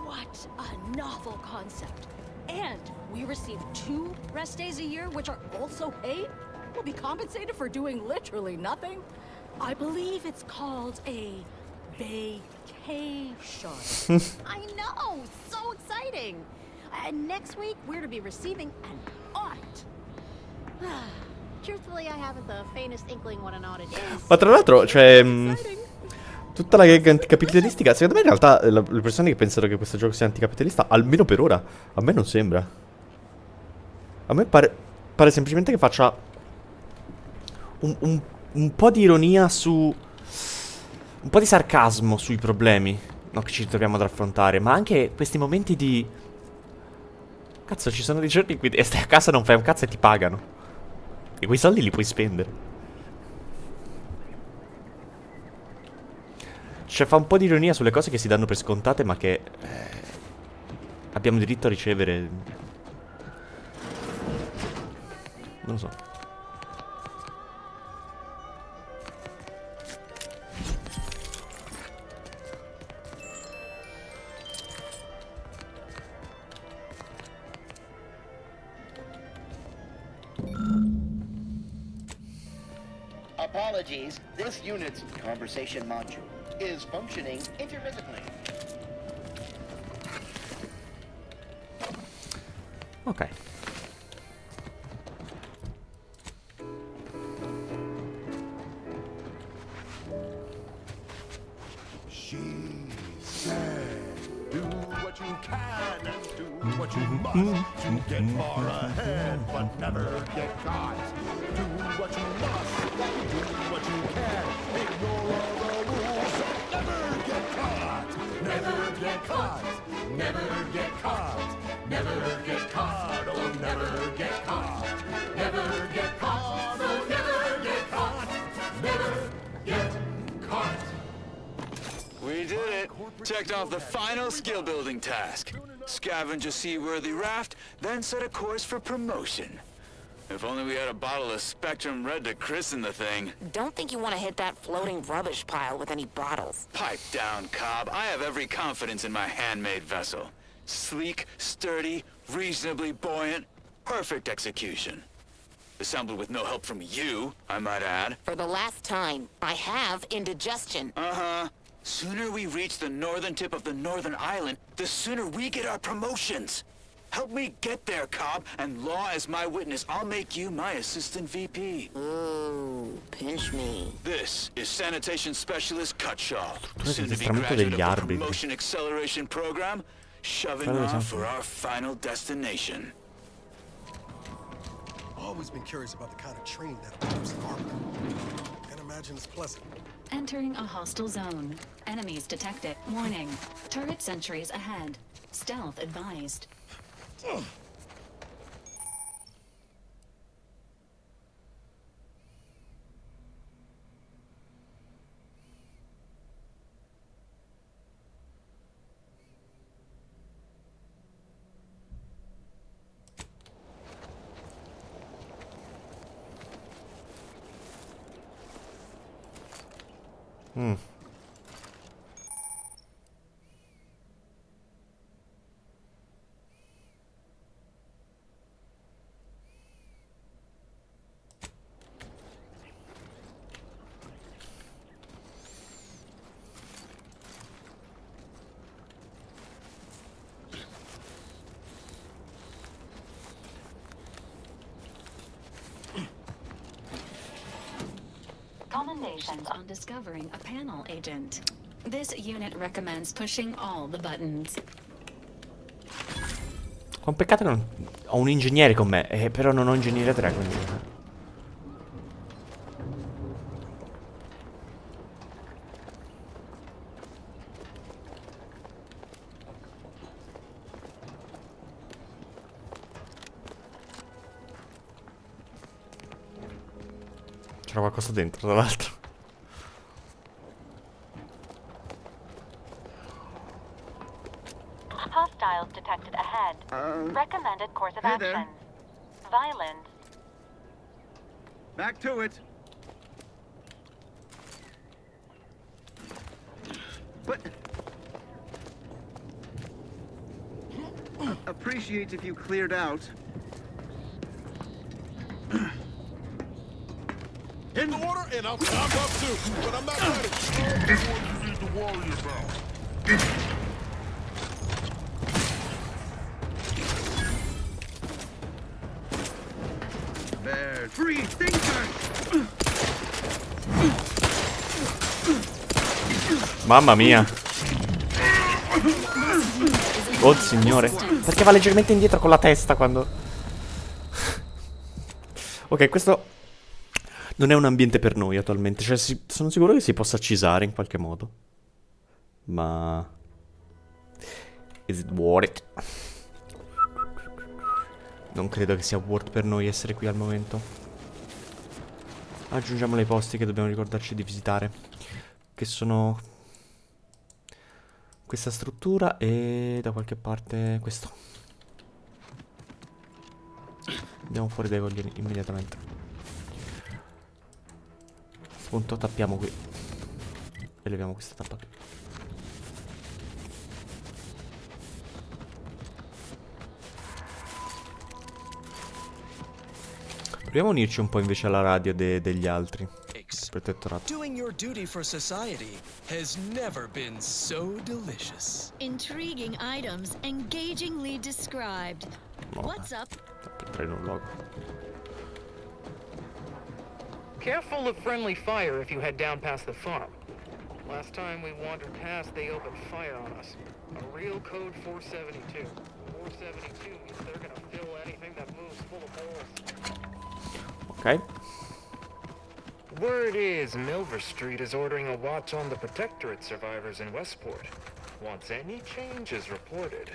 What a novel concept. And we receive 2 rest days a year, which are also paid? We'll be compensated for doing literally nothing? I believe it's called a vacation. I know! So exciting! And next week, we're to be receiving an audit. Truthfully, I haven't the faintest inkling what an audit is. Ma tra l'altro, cioè... tutta la gag anticapitalistica, secondo me in realtà le persone che pensano che questo gioco sia anticapitalista, almeno per ora, a me non sembra. A me pare semplicemente che faccia un po' di ironia su... un po' di sarcasmo sui problemi, no, che ci troviamo ad affrontare, ma anche questi momenti di... Cazzo, ci sono dei giorni in cui stai a casa, non fai un cazzo e ti pagano. E quei soldi li puoi spendere. Cioè fa un po' di ironia sulle cose che si danno per scontate, ma che abbiamo diritto a ricevere. Non lo so. Apologies, this unit's conversation module is functioning intermittently. Ok. She said, do what you can and do what you must to get far ahead, but never get caught. Do what you must and do what you can. Ignore all the rules, so never get caught. Never get caught. Never get caught. Never get caught. Oh, never get caught. Never get caught. Oh, never get caught. Never get caught. We did it! Checked off the final skill building task. Scavenge a seaworthy raft, then set a course for promotion. If only we had a bottle of Spectrum Red to christen the thing. Don't think you want to hit that floating rubbish pile with any bottles. Pipe down, Cobb. I have every confidence in my handmade vessel. Sleek, sturdy, reasonably buoyant, perfect execution. Assembled with no help from you, I might add. For the last time, I have indigestion. Uh-huh. Sooner we reach the northern tip of the northern island, the sooner we get our promotions. Help me get there, Cobb, and law as my witness, I'll make you my assistant VP. Ooh, pinch me. This is Sanitation Specialist Cutshaw, Questo soon è to il be testramento graduate degli of the arbitri. Promotion Acceleration Program, shoving Quello off esatto. for our final destination. Always been curious about the kind of training that approves an arbiter. Can't imagine it's pleasant. Entering a hostile zone. Enemies detected. Warning. Turret sentries ahead. Stealth advised. Commendations on discovering a panel agent. This unit recommends pushing all the buttons. È un peccato che non... ho un ingegnere con me, però non ho ingegnere 3, quindi... C'era qualcosa dentro, tra l'altro. Hostiles detected ahead. Recommended course of hey action. there. Violent. Back to it. But appreciate if you cleared out. In order, and I'm up too, but I'm not ready. That's what you need to worry about. There, free thinker. Mamma mia. Oh signore. Perché va leggermente indietro con la testa quando... Ok, questo non è un ambiente per noi attualmente. Cioè, sono sicuro che si possa cisare in qualche modo. Ma... Is it worth it? Non credo che sia worth per noi essere qui al momento. Aggiungiamole ai posti che dobbiamo ricordarci di visitare, che sono questa struttura e da qualche parte questo. Andiamo fuori dai coglioni immediatamente. A questo punto tappiamo qui e leviamo questa tappa qui. Proviamo a unirci un po' invece alla radio degli altri. Protettorato. Doing your duty for society has never been so delicious. Intriguing items, engagingly described. No, What's up? Prendo un logo. Careful of friendly fire if you head down past the farm. Last time we wandered past, they opened fire on us. A real code 472. 472 means they're gonna fill anything that moves full of holes. Ok. Word is Milver Street is ordering a watch on the Protectorate survivors in Westport. Once any change is reported.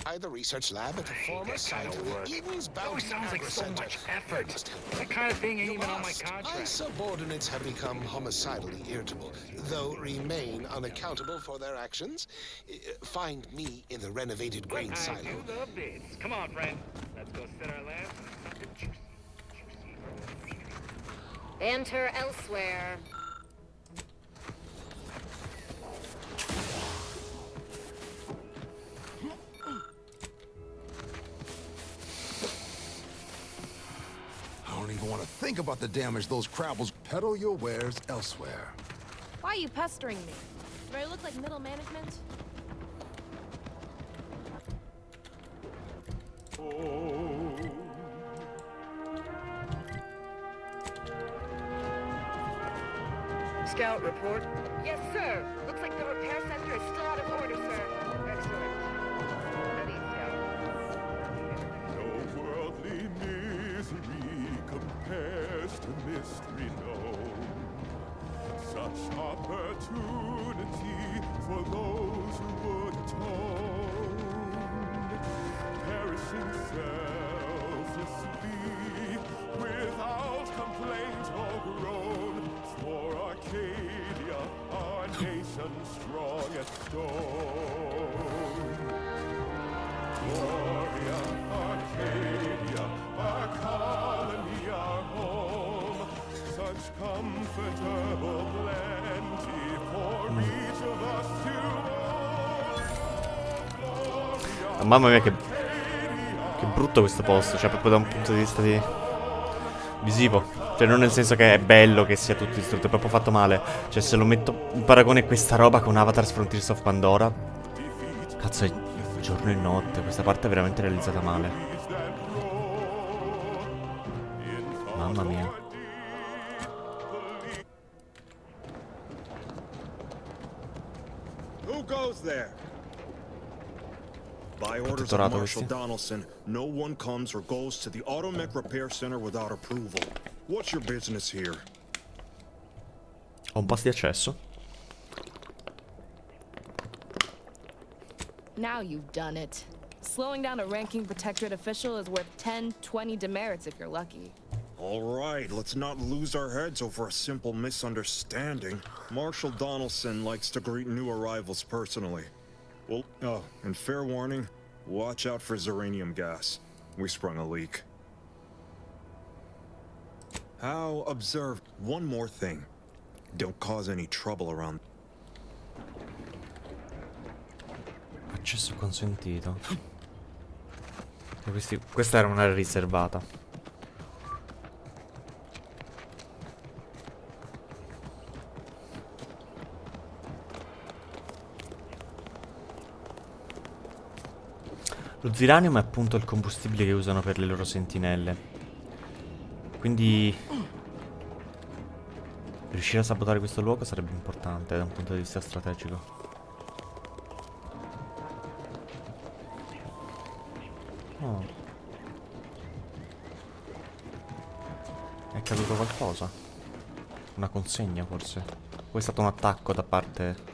By the research lab at the former site of Eden's Bounty sounds like so Center. much effort. That kind of thing ain't even on my My contract. subordinates have become homicidally irritable, though remain unaccountable for their actions. Find me in the renovated grain I silo. do love this. Come on, friend. Let's go sit our lamps and something juicy. Enter elsewhere. I don't even want to think about the damage those crabbles. Peddle your wares elsewhere. Why are you pestering me? Do I look like middle management? Scout report. Yes, sir. Looks like the repair center is still out of order, sir. Excellent. Ready, Scout. No worldly misery compares to mystery known. Such opportunity for those who would atone. Perishing selflessly, without complaint or groan. For Arcadia, our nation strong as stone. Gloria, Arcadia, our colony, our home. Such comfortable plenty for each of us to own. Mamma mia che brutto questo posto. Cioè proprio da un punto di vista di... visivo. Cioè non nel senso che è bello che sia tutto distrutto, è proprio fatto male. Cioè se lo metto in paragone questa roba con Avatar's Frontiers of Pandora, cazzo è giorno e notte. Questa parte è veramente realizzata male. Mamma mia. Who goes there? By orders of Protettorato Marshal questi. Donaldson, no one comes or goes to the Automech Repair Center without approval. What's your business here? Ho un pass di accesso. Now you've done it. Slowing down a ranking protectorate official is worth 10, 20 demerits if you're lucky. All right, let's not lose our heads over a simple misunderstanding. Marshal Donaldson likes to greet new arrivals personally. Well, and fair warning, watch out for uranium gas. We sprung a leak. How observed. One more thing. Don't cause any trouble around. Accesso consentito. Questa era un'area riservata. Lo ziranium è appunto il combustibile che usano per le loro sentinelle. Quindi riuscire a sabotare questo luogo sarebbe importante da un punto di vista strategico. Oh. È caduto qualcosa. Una consegna forse. O è stato un attacco da parte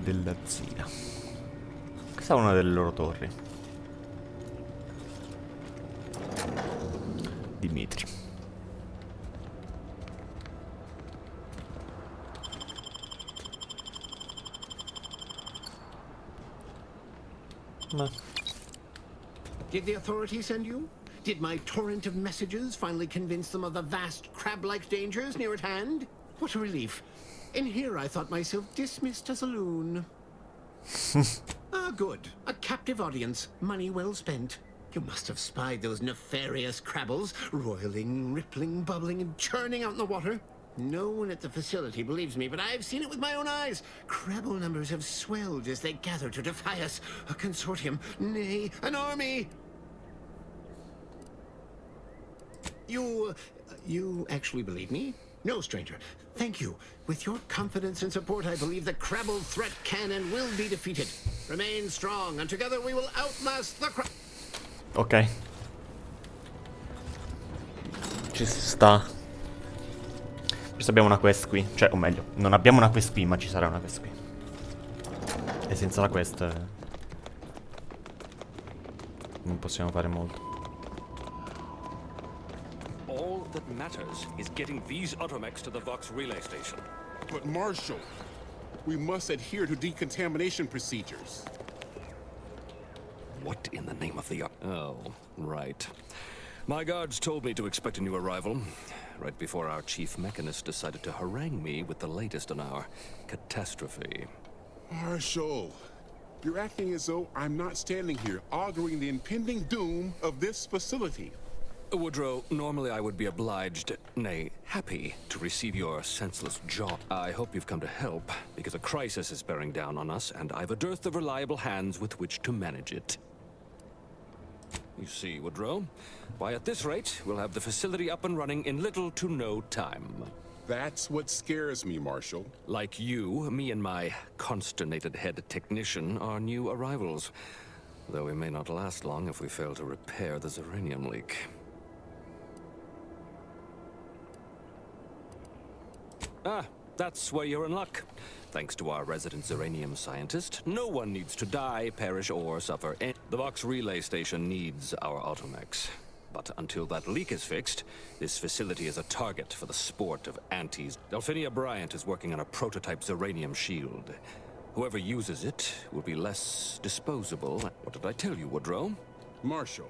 della zia. Questa è una delle loro torri. Dimitri. Did the authorities send you? Did my torrent of messages finally convince them of the vast crab-like dangers near at hand? What a relief. In here I thought myself dismissed as a loon. Ah, good. A captive audience. Money well spent. You must have spied those nefarious crabbles, roiling, rippling, bubbling, and churning out in the water. No one at the facility believes me, but I've seen it with my own eyes. Crabble numbers have swelled as they gather to defy us. A consortium, nay, an army. You actually believe me? No, stranger. Thank you. With your confidence and support, I believe the Crabble threat can and will be defeated. Remain strong, and together we will outlast the Ok. Ci sta. Adesso abbiamo una quest qui. Cioè, o meglio, non abbiamo una quest qui, ma ci sarà una quest qui. E senza la quest non possiamo fare molto. All that matters is getting these automechs to the Vox relay station. But Marshal, we must adhere to decontamination procedures. What in the name of the... Oh, right. My guards told me to expect a new arrival, right before our chief mechanist decided to harangue me with the latest in our catastrophe. Marshal, you're acting as though I'm not standing here auguring the impending doom of this facility. Woodrow, normally I would be obliged, nay, happy, to receive your senseless jaw. I hope you've come to help, because a crisis is bearing down on us, and I've a dearth of reliable hands with which to manage it. You see, Woodrow, why at this rate, we'll have the facility up and running in little to no time. That's what scares me, Marshal. Like you, me and my consternated head technician are new arrivals, though we may not last long if we fail to repair the uranium leak. Ah, that's where you're in luck. Thanks to our resident uranium scientist, no one needs to die, perish, or suffer. The Vox relay station needs our automechs. But until that leak is fixed, this facility is a target for the sport of antis. Delphinia Bryant is working on a prototype uranium shield. Whoever uses it will be less disposable. What did I tell you, Woodrow? Marshal,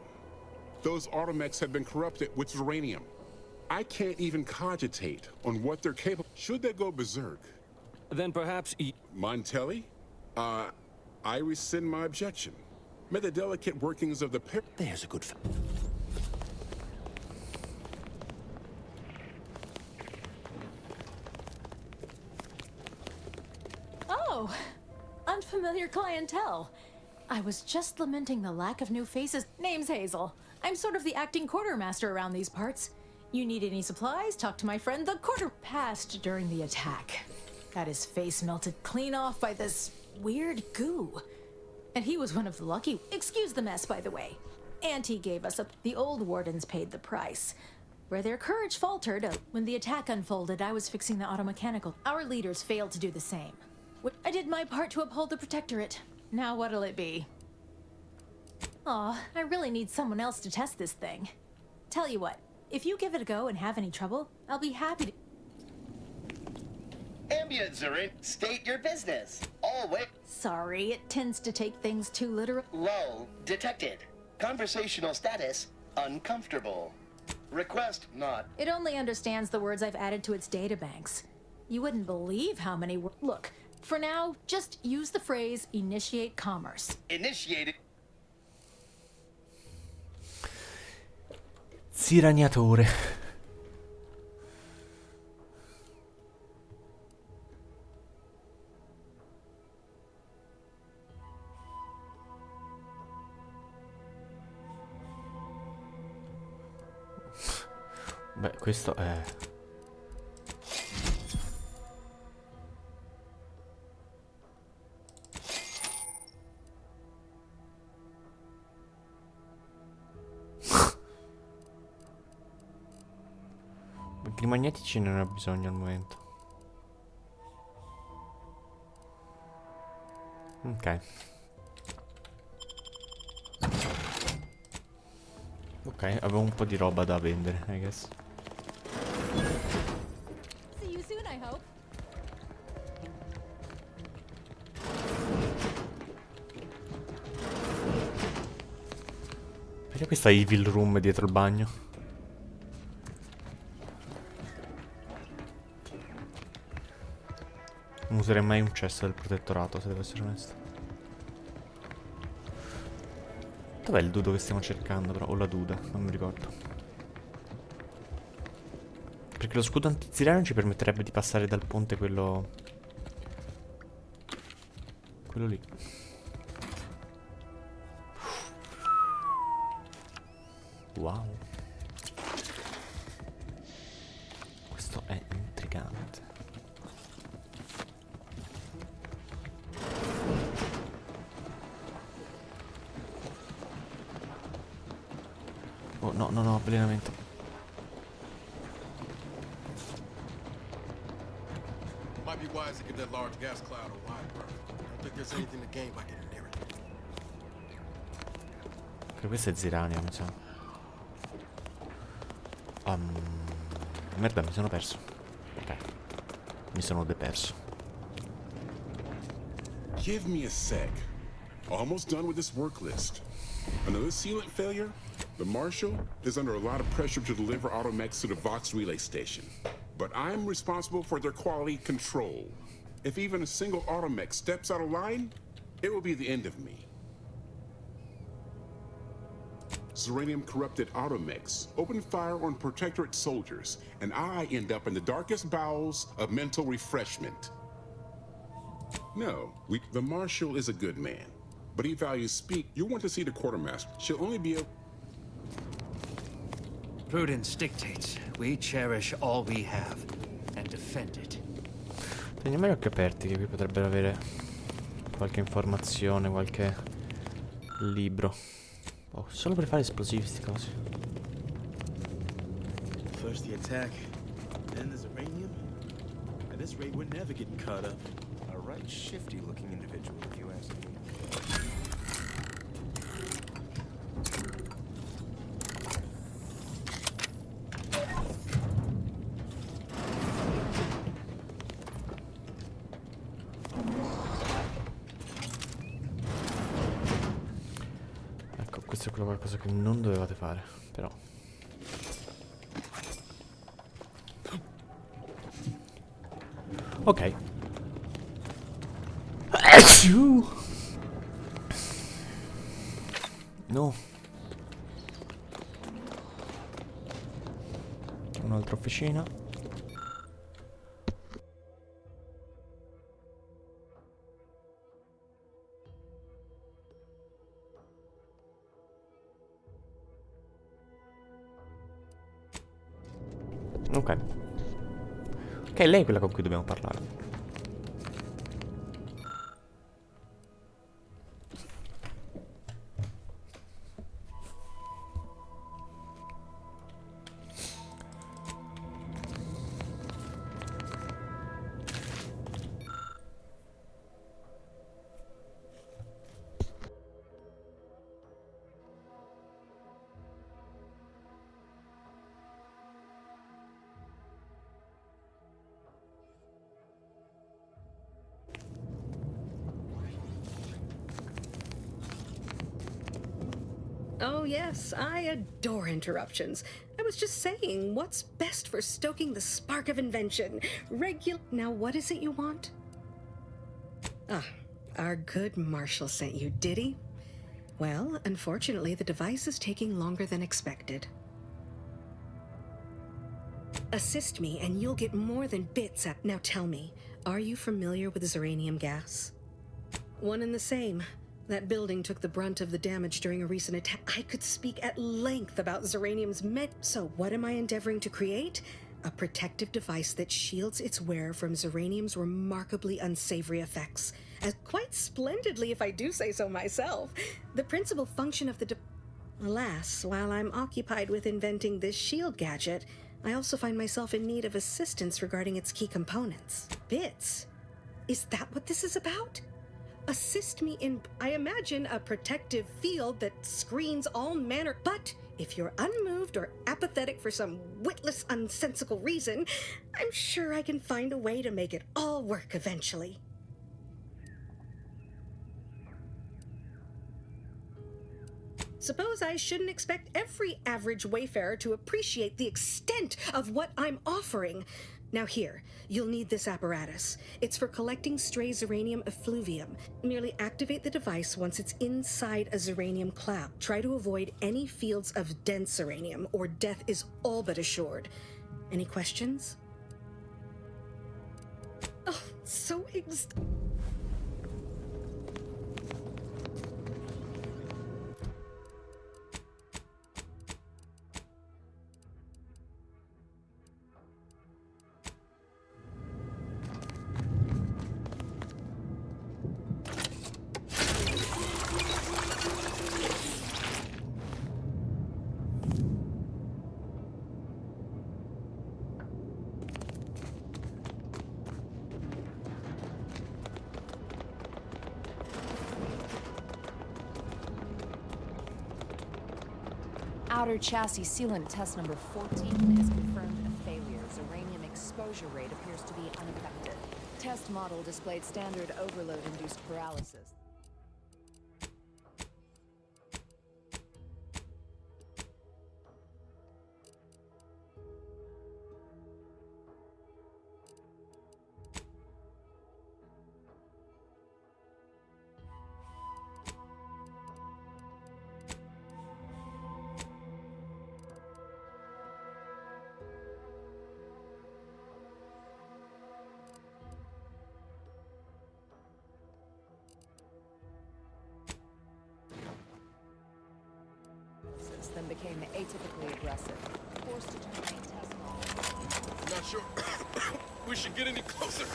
those automechs have been corrupted with uranium. I can't even cogitate on what they're capable. Should they go berserk? Then perhaps Montelli? I rescind my objection. May the delicate workings of the There's a good Oh, unfamiliar clientele. I was just lamenting the lack of new faces. Name's Hazel. I'm sort of the acting quartermaster around these parts. You need any supplies? Talk to my friend the quarter. Passed during the attack. Got his face melted clean off by this weird goo. And he was one of the lucky... Excuse the mess, by the way. Auntie gave us the old wardens paid the price. Where their courage faltered, when the attack unfolded, I was fixing the automechanical. Our leaders failed to do the same. I did my part to uphold the Protectorate. Now what'll it be? Aw, I really need someone else to test this thing. Tell you what, if you give it a go and have any trouble, I'll be happy to... Ambient, Zurin. State your business. Always. Sorry, it tends to take things too literal. Lull detected. Conversational status uncomfortable. Request not. It only understands the words I've added to its databanks. You wouldn't believe how many Look, for now, just use the phrase initiate commerce. Initiated. Ziragnatore. Beh, questo è... Di magnetici non ne ho bisogno al momento. Ok. Ok, avevo un po' di roba da vendere, I guess. See you soon, I hope. Perché questa evil room dietro il bagno? Non userei mai un cesso del protettorato, se devo essere onesto. Dov'è il dudo che stiamo cercando, però? O la duda, non mi ricordo. Perché lo scudo antizirano ci permetterebbe di passare dal ponte quello... quello lì. Wow. Questo è intrigante. Oh no, no, no, avvelenamento. Might be wise to give that large gas cloud a wide berth. I don't think there's anything to gain by getting near it. Che questo è Zirania, mi sa. Merda, mi sono perso. Ok. Mi sono deperso. Give me a sec. Almost done with this work list. Another sealant failure? The Marshal is under a lot of pressure to deliver automechs to the Vox relay station. But I'm responsible for their quality control. If even a single automech steps out of line, it will be the end of me. Zeranium-corrupted automechs open fire on Protectorate soldiers, and I end up in the darkest bowels of mental refreshment. No, the Marshal is a good man, but he values speak. You want to see the Quartermaster. She'll only be able... Prudence dictates we cherish all we have and defend it. Teniamo gli occhi aperti che qui potrebbero avere qualche informazione, qualche libro. Oh, solo per fare esplosivi sti cosi. First the attack, then there's uranium. At this rate, we're never getting caught up. A right shifty looking individual, if you ask me. Questo è quello qualcosa che non dovevate fare, però. Ok. No. Un'altra officina. Ok. Ok, lei è quella con cui dobbiamo parlare. Oh, yes, I adore interruptions. I was just saying, what's best for stoking the spark of invention? Now, what is it you want? Ah, our good Marshal sent you, did he? Well, unfortunately, the device is taking longer than expected. Assist me, and you'll get more than bits at... Now tell me, are you familiar with Zeranium gas? One and the same. That building took the brunt of the damage during a recent attack. I could speak at length about Zeranium's So what am I endeavoring to create? A protective device that shields its wearer from Zeranium's remarkably unsavory effects. Quite splendidly, if I do say so myself. The principal function of the Alas, while I'm occupied with inventing this shield gadget, I also find myself in need of assistance regarding its key components. Bits? Is that what this is about? Assist me in, I imagine, a protective field that screens all manner. But if you're unmoved or apathetic for some witless, unsensical reason, I'm sure I can find a way to make it all work eventually. Suppose I shouldn't expect every average wayfarer to appreciate the extent of what I'm offering. Now here, you'll need this apparatus. It's for collecting stray Zeranium effluvium. Merely activate the device once it's inside a Zeranium cloud. Try to avoid any fields of dense Zeranium, or death is all but assured. Any questions? Oh, so Outer chassis sealant test number 14 is confirmed a failure. Zeranium exposure rate appears to be unaffected. Test model displayed standard overload-induced paralysis. Then became atypically aggressive. Forced to terminate test model. I'm not sure we should get any closer.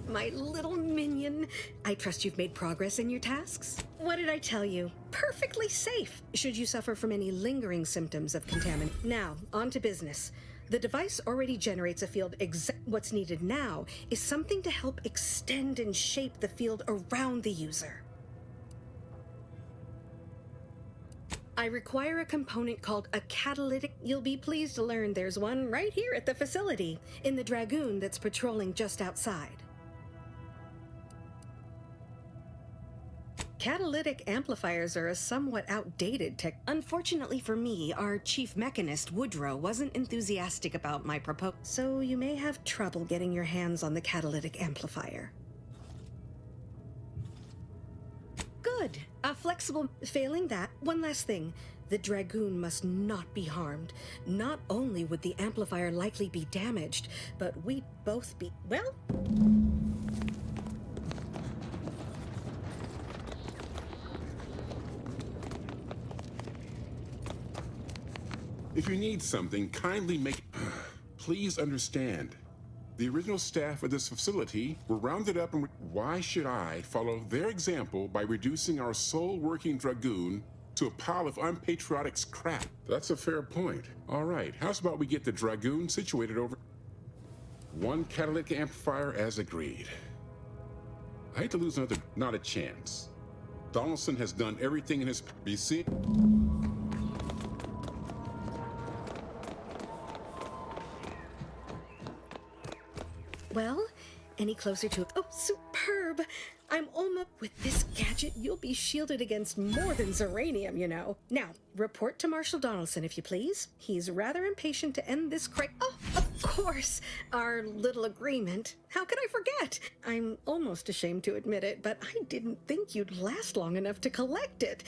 My little minion. I trust you've made progress in your tasks. What did I tell you? Perfectly safe, should you suffer from any lingering symptoms of contamination. Now, on to business. The device already generates a field. What's needed now is something to help extend and shape the field around the user. I require a component called a catalytic. You'll be pleased to learn there's one right here at the facility, in the Dragoon that's patrolling just outside. Catalytic amplifiers are a somewhat outdated tech. Unfortunately for me, our chief mechanist, Woodrow, wasn't enthusiastic about my proposal, so you may have trouble getting your hands on the catalytic amplifier. Good. A flexible... Failing that, one last thing. The Dragoon must not be harmed. Not only would the amplifier likely be damaged, but we'd both be... well... If you need something, kindly make... Please understand. The original staff of this facility were rounded up and... Why should I follow their example by reducing our sole working Dragoon to a pile of unpatriotic scrap? That's a fair point. All right, how's about we get the Dragoon situated over... One catalytic amplifier as agreed. I hate to lose not a chance. Donaldson has done everything in his BC. Well, any closer to... Oh, superb! I'm almost... With this gadget, you'll be shielded against more than Zeranium, you know. Now, report to Marshal Donaldson, if you please. He's rather impatient to end this Oh, of course! Our little agreement. How could I forget? I'm almost ashamed to admit it, but I didn't think you'd last long enough to collect it.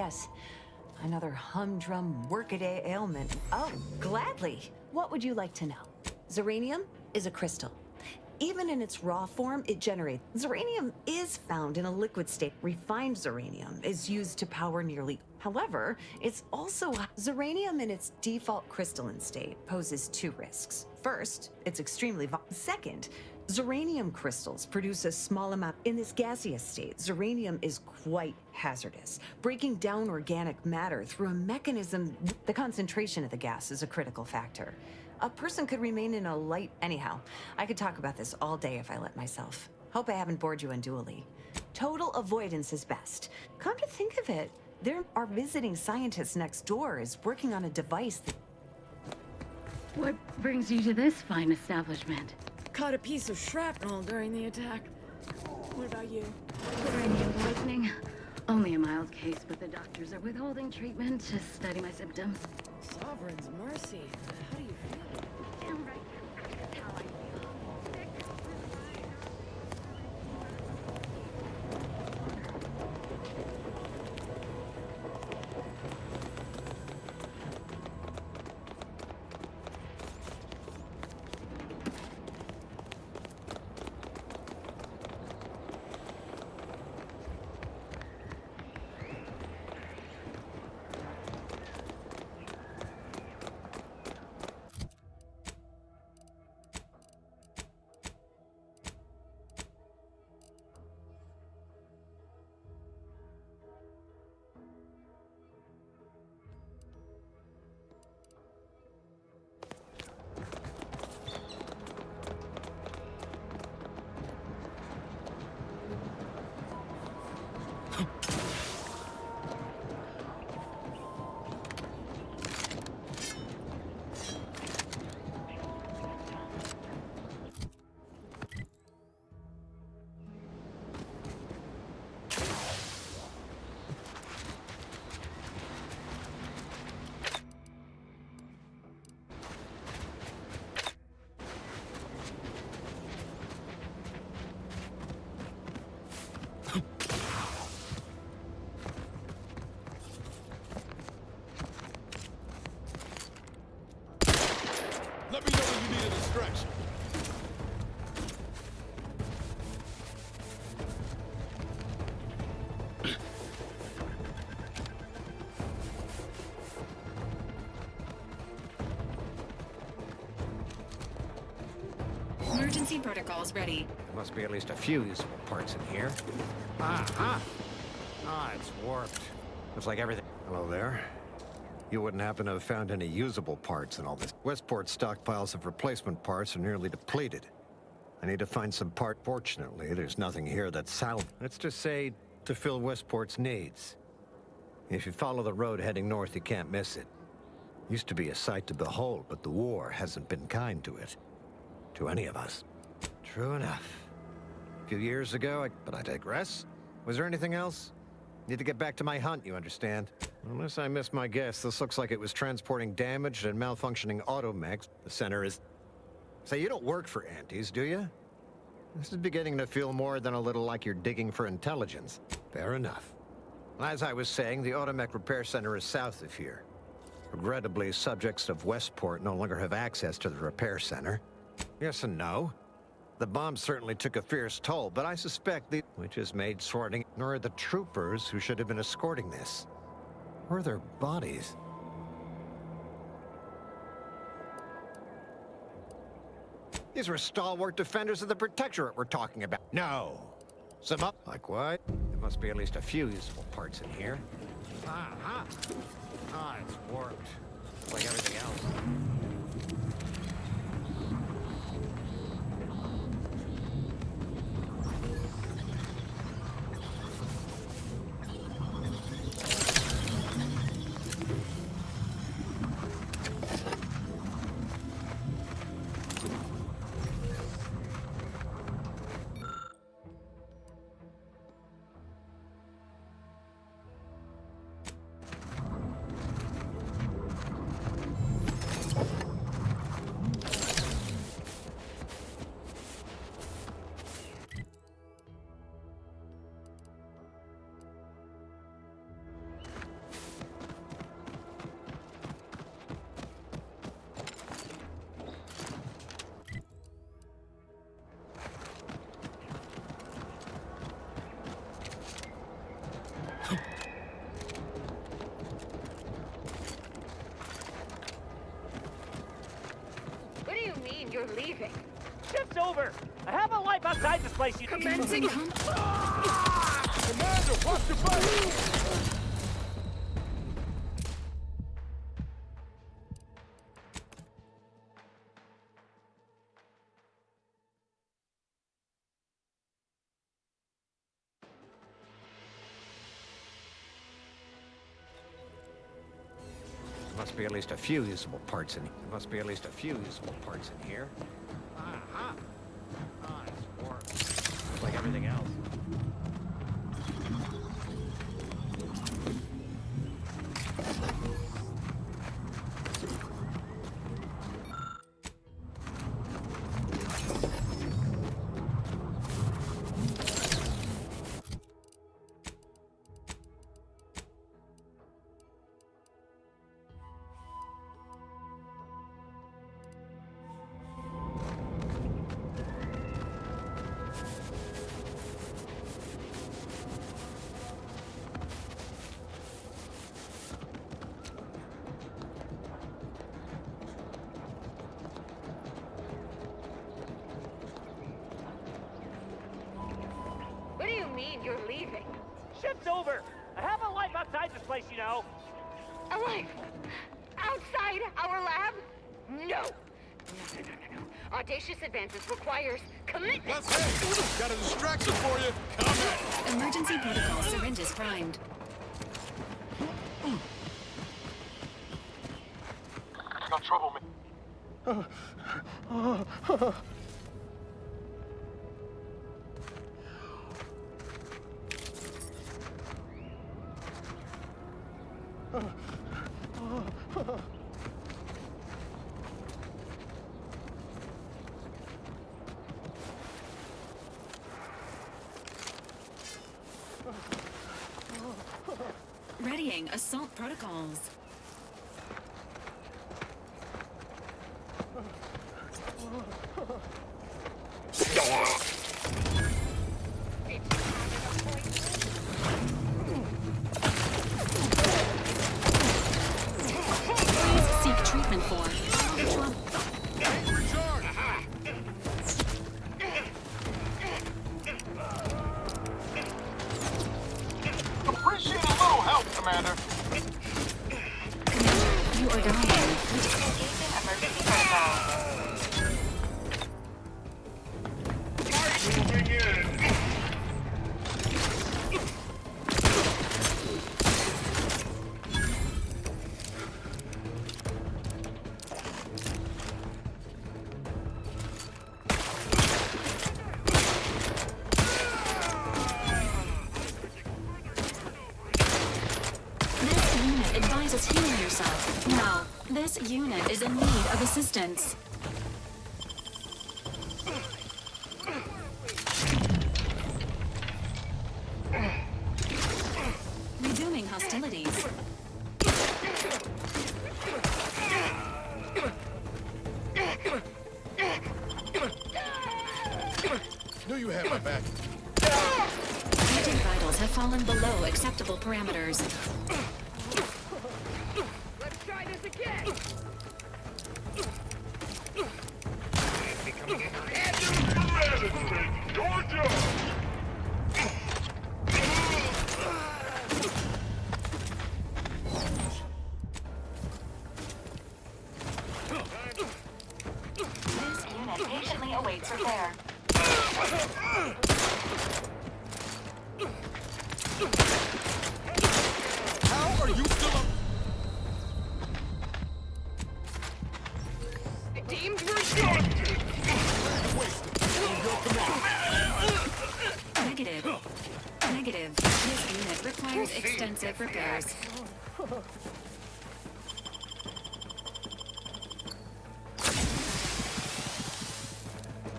Yes. Another humdrum workaday ailment. Oh, gladly. What would you like to know? Zeranium is a crystal. Even in its raw form, it generates. Zeranium is found in a liquid state. Refined zeranium is used to power nearly. However, it's also. Zeranium in its default crystalline state poses two risks. First, it's extremely. Second, zeranium crystals produce a small amount. In this gaseous state, zeranium is quite hazardous, breaking down organic matter through a mechanism. The concentration of the gas is a critical factor. A person could remain in a light. Anyhow, I could talk about this all day if I let myself. Hope I haven't bored you unduly. Total avoidance is best. Come to think of it, there are visiting scientists next door is working on a device that. What brings you to this fine establishment? Caught a piece of shrapnel during the attack. What about you? Uranium poisoning. Only a mild case, but the doctors are withholding treatment to study my symptoms. Sovereign's mercy. How do you feel? Damn right. That's how I feel. Sick. Let me know when you need a distraction. Emergency protocols ready. There must be at least a few useful parts in here. It's warped. Looks like everything. Hello there. You wouldn't happen to have found any usable parts in all this. Westport's stockpiles of replacement parts are nearly depleted. I need to find some part. Fortunately, there's nothing here that's salvage. Let's just say to fill Westport's needs. If you follow the road heading north, you can't miss it. Used to be a sight to behold, but the war hasn't been kind to it. To any of us. True enough. A few years ago, but I digress. Was there anything else? Need to get back to my hunt, you understand? Unless I missed my guess, this looks like it was transporting damaged and malfunctioning automechs. The center is... Say, you don't work for Antes, do you? This is beginning to feel more than a little like you're digging for intelligence. Fair enough. As I was saying, the automech repair center is south of here. Regrettably, subjects of Westport no longer have access to the repair center. Yes and no. The bomb certainly took a fierce toll, but I suspect which has made sorting, nor the troopers who should have been escorting this. Or their bodies. These were stalwart defenders of the Protectorate we're talking about. No. Some up. Like what? There must be at least a few useful parts in here. It's warped. Like everything else. you're leaving? Shift's over. I have a life outside this place. You Commencing. Commander, watch your back! Must be at least a few usable parts in. There must be at least a few usable parts in here. Aha! Nice work. Just like everything else. What do you mean you're leaving? Shift's over. I have a life outside this place, you know. A life? Outside our lab? No. Audacious advances requires commitment. Let's head. Got a distraction for you. Come in. Emergency protocol syringes primed. Got trouble, man. Readying assault protocols. Please seek treatment for Appreciate a little help, Commander. you are dying. Emergency protocol. Moving in. This unit advises healing yourself. Now, this unit is in need of assistance. Resuming hostilities. Knew you had my back. Agent vitals have fallen below acceptable parameters. Let's try this again. Georgia! This unit patiently awaits repair. How are you still up? Deemed Negative. Negative. This unit requires extensive repairs.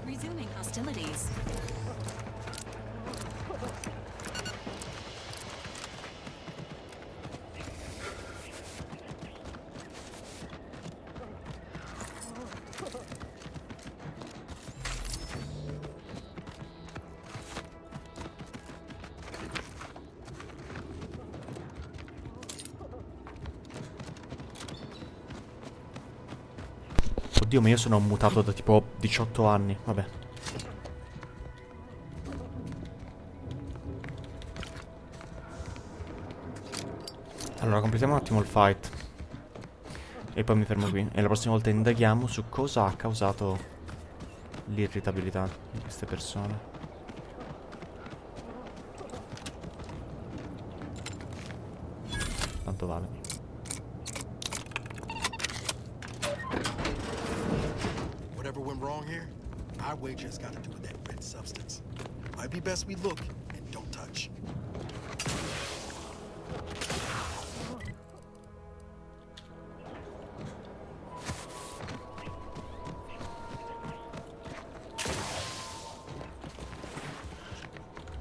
Resuming hostilities. Oddio, ma io sono mutato da tipo 18 anni. Vabbè. Allora, completiamo un attimo il fight. E poi mi fermo qui. E la prossima volta indaghiamo su cosa ha causato l'irritabilità di queste persone. Tanto vale. Whatever went wrong here, I wager it's got to do with that red substance. Might be best we look and don't touch.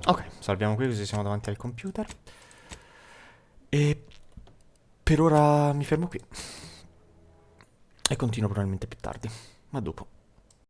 Ok, salviamo qui così siamo davanti al computer. E per ora mi fermo qui. E continuo probabilmente più tardi, ma dopo.